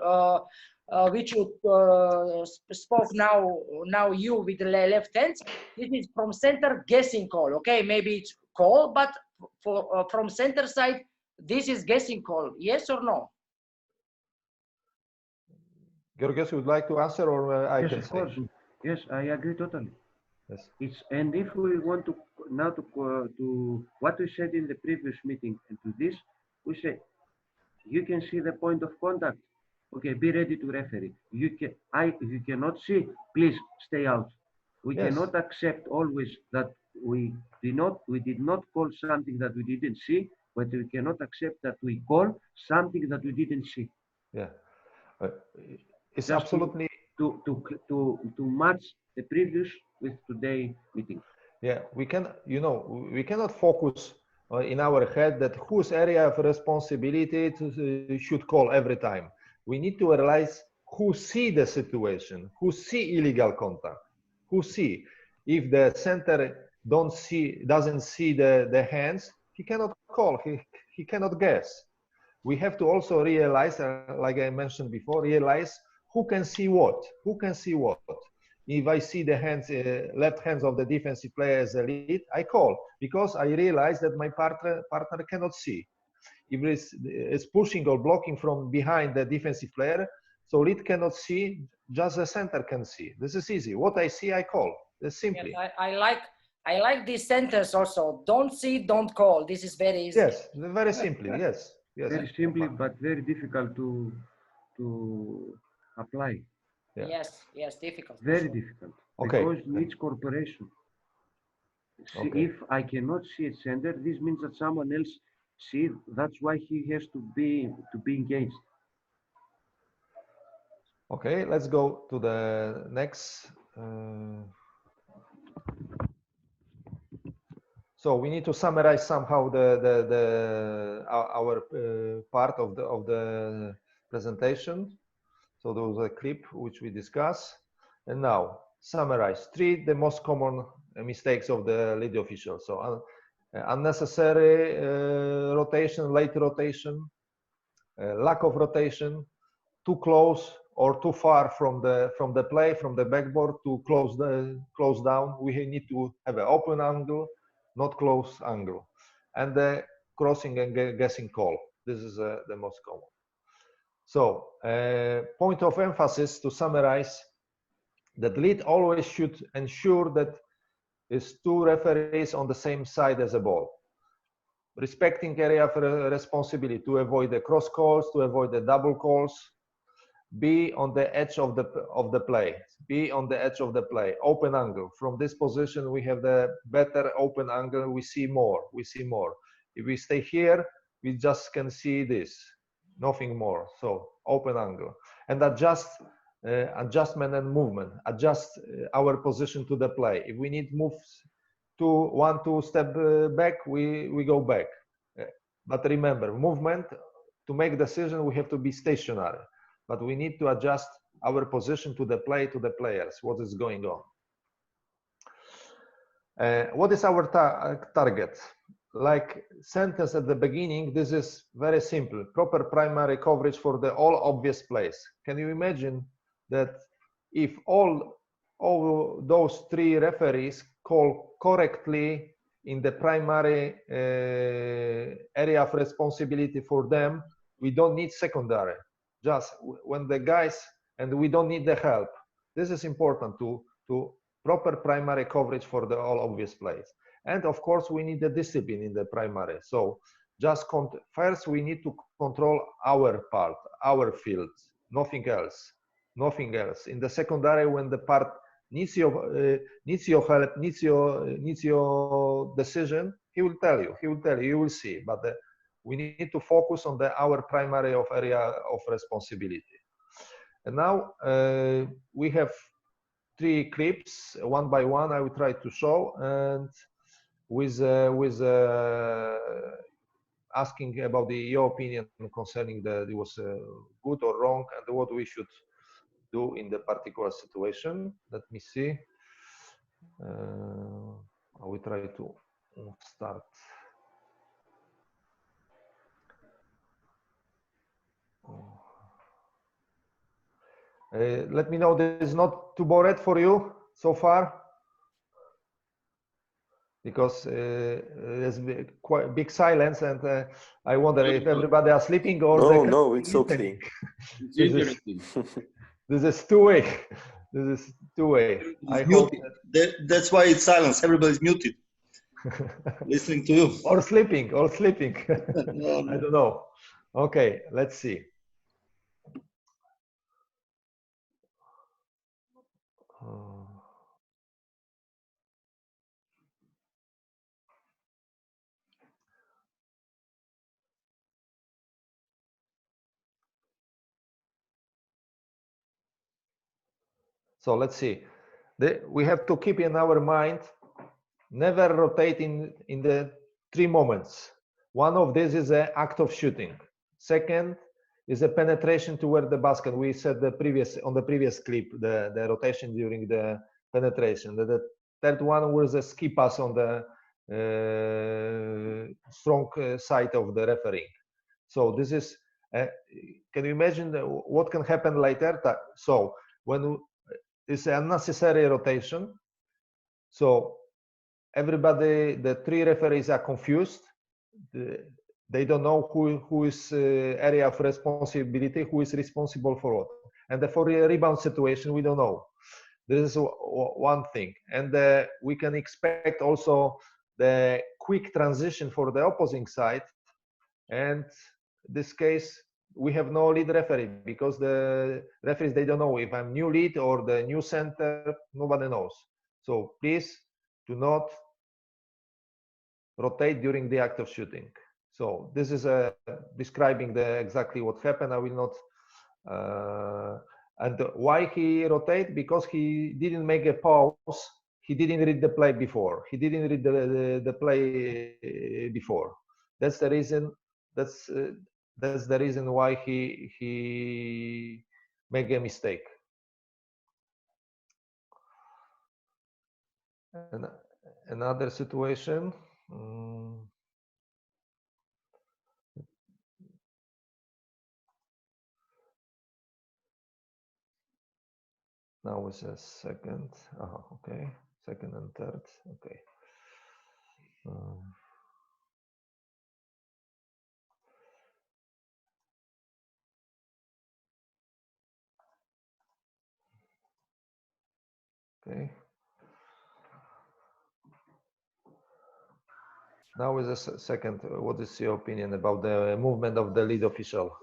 spoke now you with the left hands, this is from center guessing call. Okay, maybe it's call, but for from center side, this is guessing call. Yes or no? Georgios, you would like to answer, or I Yes, can of say? course. Yes, I agree totally. Yes. It's, and if we want to now to what we said in the previous meeting and to this, we say you can see the point of contact. Okay, be ready to referee. You cannot see, please stay out. We Yes. cannot accept always that we did not call something that we didn't see, but we cannot accept that we call something that we didn't see. Yeah. It's Just absolutely to match the previous with today meeting. Yeah, we can, you know, we cannot focus in our head that whose area of responsibility should call every time. We need to realize who see the situation, who see illegal contact, who see. If the center doesn't see the hands, he cannot call, he cannot guess. We have to also realize, like I mentioned before, realize who can see what, who can see what. If I see the hands, left hands of the defensive player as a lead, I call because I realize that my partner cannot see. If it's pushing or blocking from behind the defensive player, so lead cannot see, just the center can see. This is easy. What I see, I call. That's simply. Yes, I like this sentence also. Don't see, don't call. This is very easy. Yes, very simply. Yes, yes. Very simply, but very difficult to apply. Yeah. Yes, yes, difficult. Very difficult. Okay. Because needs cooperation. See, Okay. if I cannot see a center, this means that someone else see. That's why he has to be engaged. Okay, let's go to the next. So we need to summarize somehow our part of the presentation. So there was a clip which we discussed, and now summarize the most common mistakes of the lead official. So unnecessary rotation, late rotation, lack of rotation, too close or too far from the play, from the backboard to close down. We need to have an open angle, not close angle, and the crossing and guessing call. This is the most common. So point of emphasis to summarize, that lead always should ensure that is two referees on the same side as a ball. Respecting area of responsibility to avoid the cross calls, to avoid the double calls. Be on the edge of the play. Be on the edge of the play. Open angle. From this position, we have the better open angle. We see more. We see more. If we stay here, we just can see this. Nothing more. So open angle and adjustment and movement. Adjust our position to the play. If we need moves to 1-2 step back, we go back. But remember, movement, to make decision, we have to be stationary. But we need to adjust our position to the play, to the players, what is going on. What is our target? Like sentence at the beginning, this is very simple. Proper primary coverage for the all obvious plays. Can you imagine that if all those three referees call correctly in the primary area of responsibility for them, we don't need secondary. Just when the guys, and we don't need the help. This is important to proper primary coverage for the all obvious plays. And of course, we need the discipline in the primary. So just first, we need to control our part, our field, nothing else, nothing else. In the secondary, when the part needs your help, needs your decision, he will tell you, you will see. But we need to focus on our primary area of responsibility. And now we have 3 clips, one by one. I will try to show, and with asking about your opinion concerning it was good or wrong, and what we should do in the particular situation. Let me see. I will try to start Let me know this is not too bored for you so far, because there's quite big silence, and I wonder if everybody are sleeping or no, it's okay. It's interesting. This is two-way. This is two-way. I hope that's why it's silence. Everybody's muted, listening to you. Or sleeping. No. I don't know. Okay, let's see. So let's see. We have to keep in our mind, never rotate in the 3 moments. One of these is an act of shooting. Second is a penetration toward the basket. We said on the previous clip, the rotation during the penetration. The third one was a ski pass on the strong side of the referee. So this is, can you imagine what can happen later? So when it's unnecessary rotation, so everybody, the 3 referees are confused. They don't know who is area of responsibility, who is responsible for what. And for a rebound situation, we don't know. This is one thing. And we can expect also the quick transition for the opposing side. And this case, we have no lead referee, because the referees, they don't know if I'm new lead or the new center, nobody knows. So please do not rotate during the act of shooting. So this is describing exactly what happened. I will not, and why he rotate? Because he didn't make a pause. He didn't read the play before. He didn't read the play before. That's the reason. That's the reason why he made a mistake. And another situation. Now it's a second. Okay, second and third. Okay. Okay. Now is a second. What is your opinion about the movement of the lead official?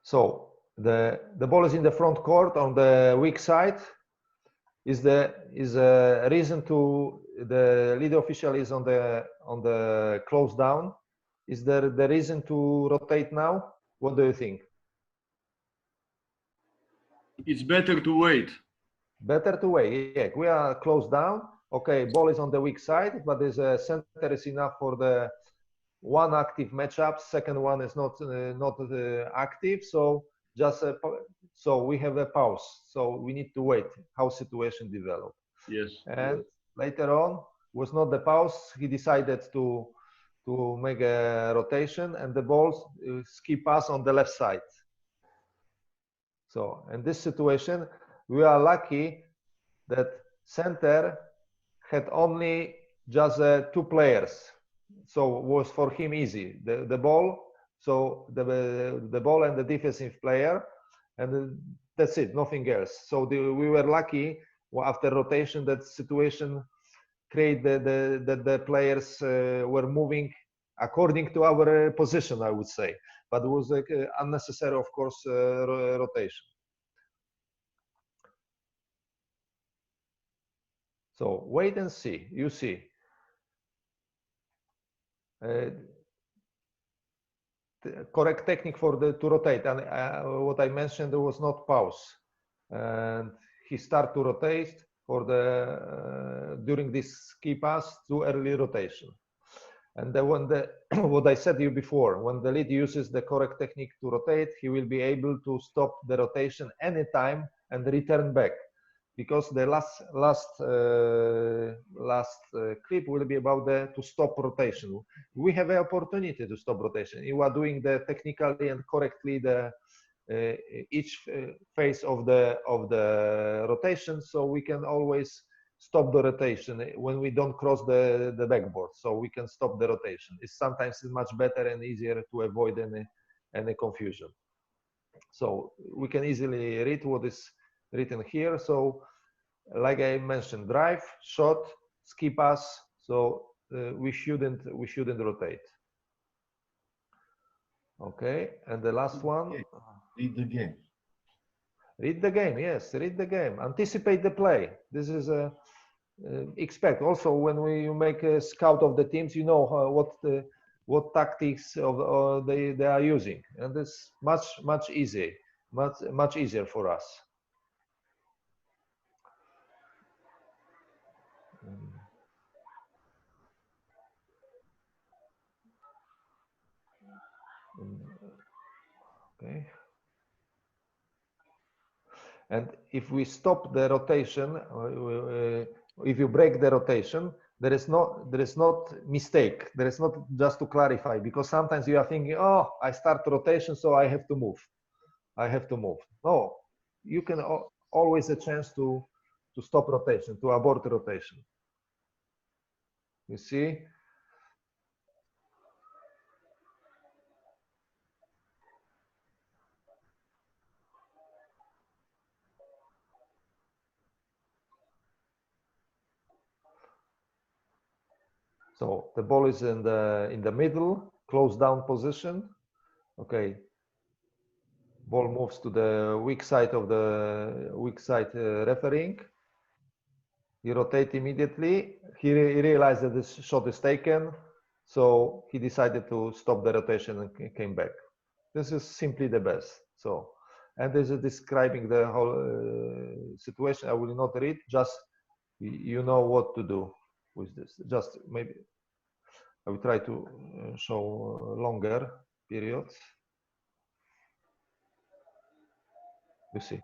So the ball is in the front court on the weak side. Is a reason to the lead official is on the close down? Is there the reason to rotate now? What do you think? It's better to wait. Better to wait. Yeah, we are closed down. Okay, ball is on the weak side, but there's a center is enough for the one active matchup. Second one is not active. So just so we have a pause. So we need to wait how situation develop. Yes. And later on was not the pause. He decided to make a rotation, and the ball ski pass on the left side. So in this situation, we are lucky that center had only just 2 players. So it was for him easy. The ball, so the ball and the defensive player, and that's it, nothing else. So we were lucky after rotation that situation created that the players were moving according to our position, I would say. But it was like unnecessary, of course, rotation. So wait and see. You see. Correct technique for to rotate, and what I mentioned, there was not pause, and he started to rotate for the during this ski pass to early rotation. And then when the what I said to you before, when the lead uses the correct technique to rotate, he will be able to stop the rotation anytime and return back, because the last clip will be about the to stop rotation. We have an opportunity to stop rotation. You are doing the technically and correctly the each phase of the rotation, so we can always stop the rotation when we don't cross the backboard. So we can stop the rotation. It's sometimes much better and easier to avoid any confusion. So we can easily read what is written here. So like I mentioned, drive, shot, ski pass. So we shouldn't rotate. Okay, and the last one. Read the game. Read the game, yes, read the game. Anticipate the play. This is a expect. Also, when you make a scout of the teams, you know what tactics they are using, and it's much easier for us. Okay. And if we stop the rotation, if you break the rotation, there is not mistake. There is not, just to clarify, because sometimes you are thinking, oh, I start rotation, so I have to move. No, you can always a chance to stop rotation, to abort rotation. You see? So the ball is in the middle, close down position. Okay. Ball moves to the weak side of the refereeing. He rotates immediately. He realized that this shot is taken, so he decided to stop the rotation and came back. This is simply the best. So, and this is describing the whole situation. I will not read. Just you know what to do with this. Just maybe I will try to show longer periods. You see,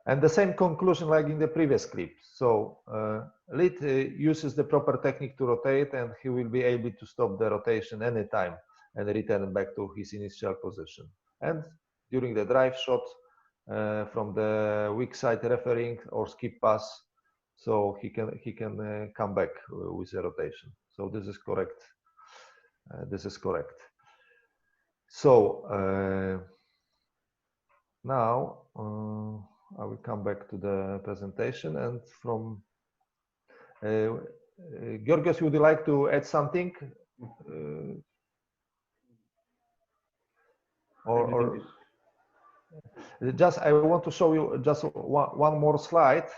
and the same conclusion like in the previous clip. So lead uses the proper technique to rotate, and he will be able to stop the rotation anytime and return back to his initial position. And during the drive shot from the weak side refereeing or skip pass, so he can come back with the rotation. So this is correct. This is correct. So now I will come back to the presentation, and from Georgios, would you like to add something? Or just I want to show you just one more slide.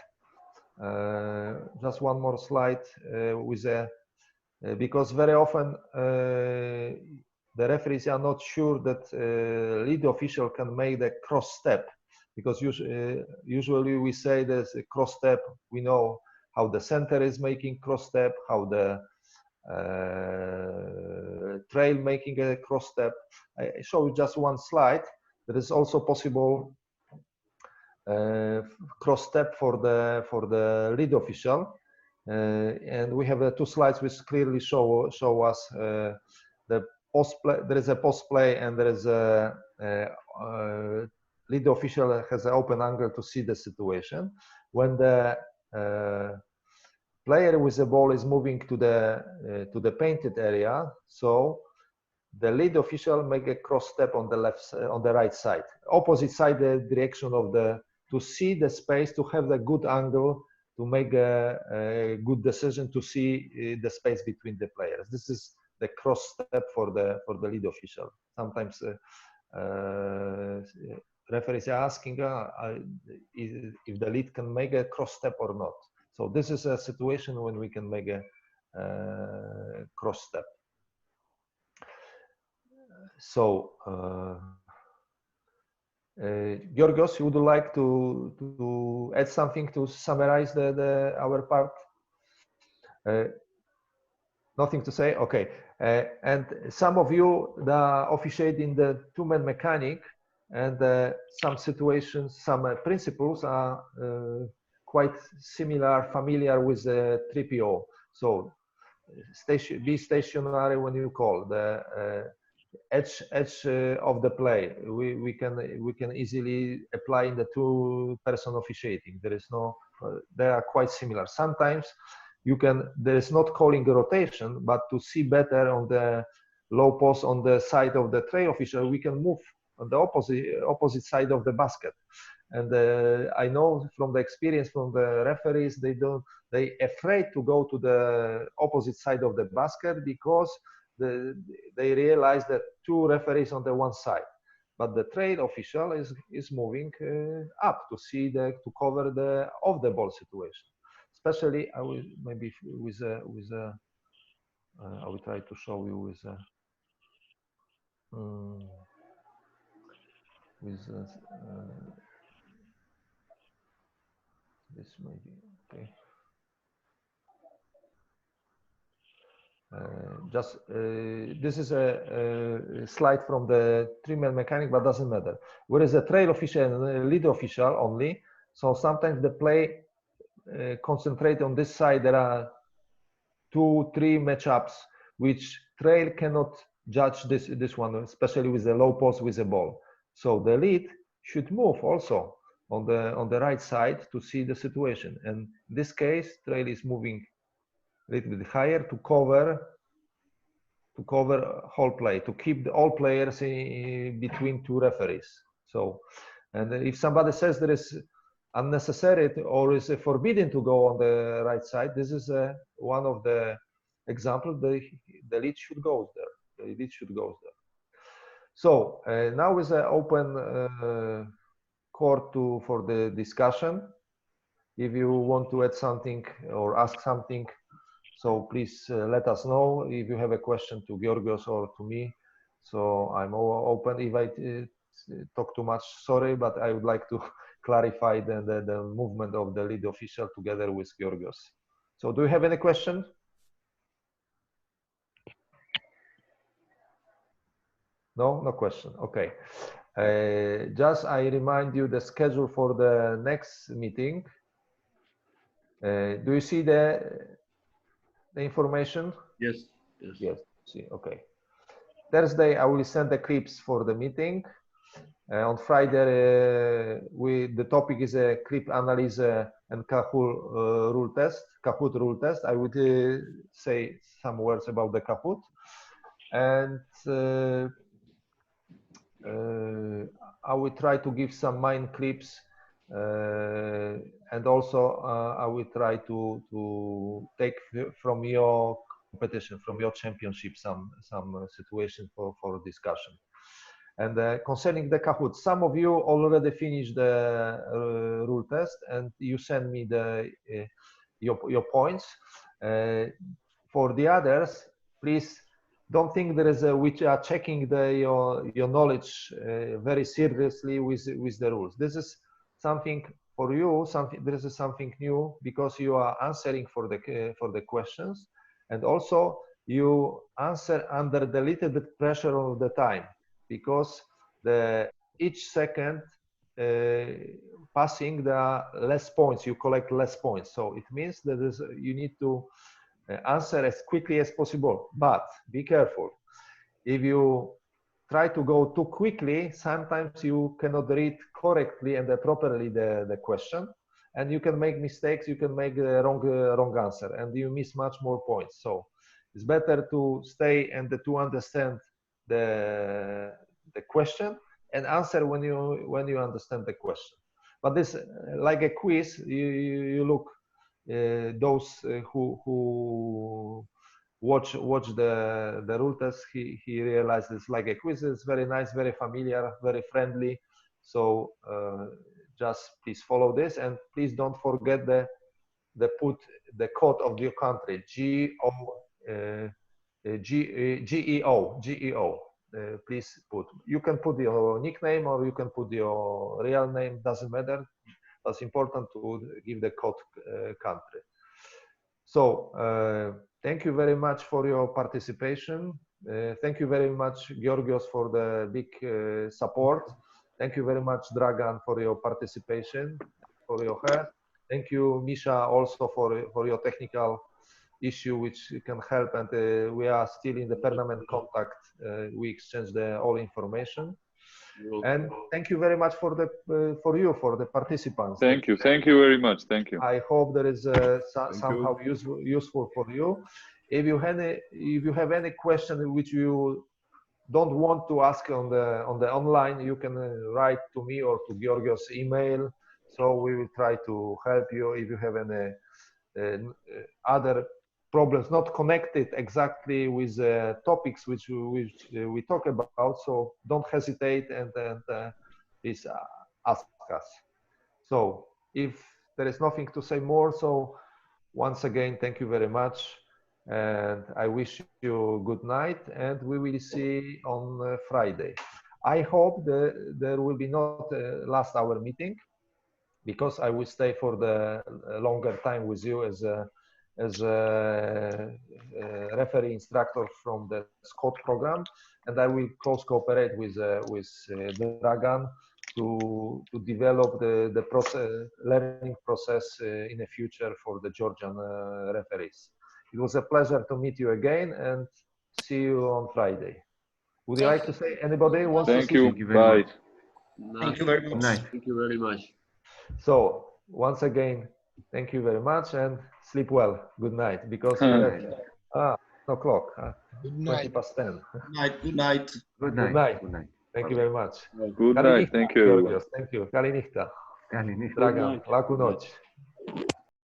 Just one more slide with a because very often the referees are not sure that lead official can make the cross step, because usually we say there's a cross step. We know how the center is making cross step, how the trail making a cross step. I show you just one slide. There is also possible cross step for the lead official, and we have 2 slides which clearly show us the post play. There is a post play, and there is a lead official has an open angle to see the situation when the player with the ball is moving to the painted area. So the lead official make a cross step on the on the right side, opposite side the direction of to see the space, to have the good angle, to make a good decision, to see the space between the players. This is the cross step for the lead official. Sometimes referees are asking if the lead can make a cross step or not. So this is a situation when we can make a cross step. So Georgios, would you like to add something to summarize our part? Nothing to say? Okay. And some of you that officiate in the two-man mechanic, and some situations, some principles are quite similar, familiar with the 3PO. So be stationary when you call. The edge of the play, we can easily apply in the two-person officiating. There is no, they are quite similar. Sometimes there is not calling a rotation, but to see better on the low post on the side of the tray official, we can move on the opposite side of the basket. And I know from the experience from the referees, they afraid to go to the opposite side of the basket because they realize that two referees on the one side, but the trade official is moving up to see to cover the off the ball situation. Especially, I will maybe I will try to show you this maybe okay. This is a slide from the three-man mechanic, but doesn't matter. Whereas a trail official and a lead official only, so sometimes the play concentrate on this side. There are 2-3 matchups which trail cannot judge this one, especially with the low post with the ball. So the lead should move also on the right side to see the situation. And in this case, trail is moving a little bit higher to cover whole play, to keep all players in between two referees. So, and if somebody says there is unnecessary or is forbidden to go on the right side, this is one of the examples. The lead should go there. The lead should go there. So now is an open court for the discussion. If you want to add something or ask something, so please let us know. If you have a question to Georgios or to me, so I'm open. If I talk too much, sorry, but I would like to clarify the movement of the lead official together with Georgios. So do you have any question? No, no question. Okay. Just I remind you the schedule for the next meeting. Do you see the information? Yes. Yes. Yes. See. Okay. Thursday I will send the clips for the meeting. On Friday, the topic is a clip analysis and Kahoot rule test. Kahoot rule test. I would say some words about the Kahoot, and I will try to give some mind clips, and also I will try to take from your competition, from your championship, some situation for discussion. And concerning the Kahoot, some of you already finished the rule test, and you send me your points. For the others, please don't think there is which are checking your knowledge very seriously with the rules. This is something for you. This is something new because you are answering for the questions, and also you answer under the little bit pressure of the time, because each second passing, there are less points. You collect less points, so it means that you need to answer as quickly as possible. But be careful. If you try to go too quickly, sometimes you cannot read correctly and properly the question, and you can make mistakes. You can make the wrong answer, and you miss much more points. So it's better to stay and to understand the question and answer when you understand the question. But this, like a quiz, you look those who watch the rule test, he realized it's like a quiz. It's very nice, very familiar, very friendly. So just please follow this, and please don't forget put the code of your country, GEO. Please put. You can put your nickname or you can put your real name. Doesn't matter. It's important to give the code country. So thank you very much for your participation. Thank you very much, Georgios, for the big support. Thank you very much, Dragan, for your participation, for your help. Thank you, Misha, also for your technical issue, which can help. And we are still in the permanent contact. We exchange all information. And thank you very much for the participants. Thank you very much. Thank you. I hope that is somehow useful for you. If you have any question which you don't want to ask on the online, you can write to me or to Georgios' email. So we will try to help you if you have any other problems not connected exactly with topics which we talk about. So don't hesitate and please ask us. So if there is nothing to say more, so once again, thank you very much. And I wish you good night, and we will see on Friday. I hope that there will be not a last hour meeting, because I will stay for the longer time with you as a referee instructor from the SCOD program, and I will close cooperate with Dragan to develop the learning process in the future for the Georgian referees. It was a pleasure to meet you again, and see you on Friday. Would you like to say anybody wants to say? Thank you. Bye. Thank you very much. Thank you very much. So once again, thank you very much, and sleep well. Good night, because we have 10:00. Good night. 10:20. Good night. Good night. Good night. Good night. Good night. Thank you very much. Good night. Thank you. Thank you. Kalinichta. Καληνύχτα. Dragan, laku noć.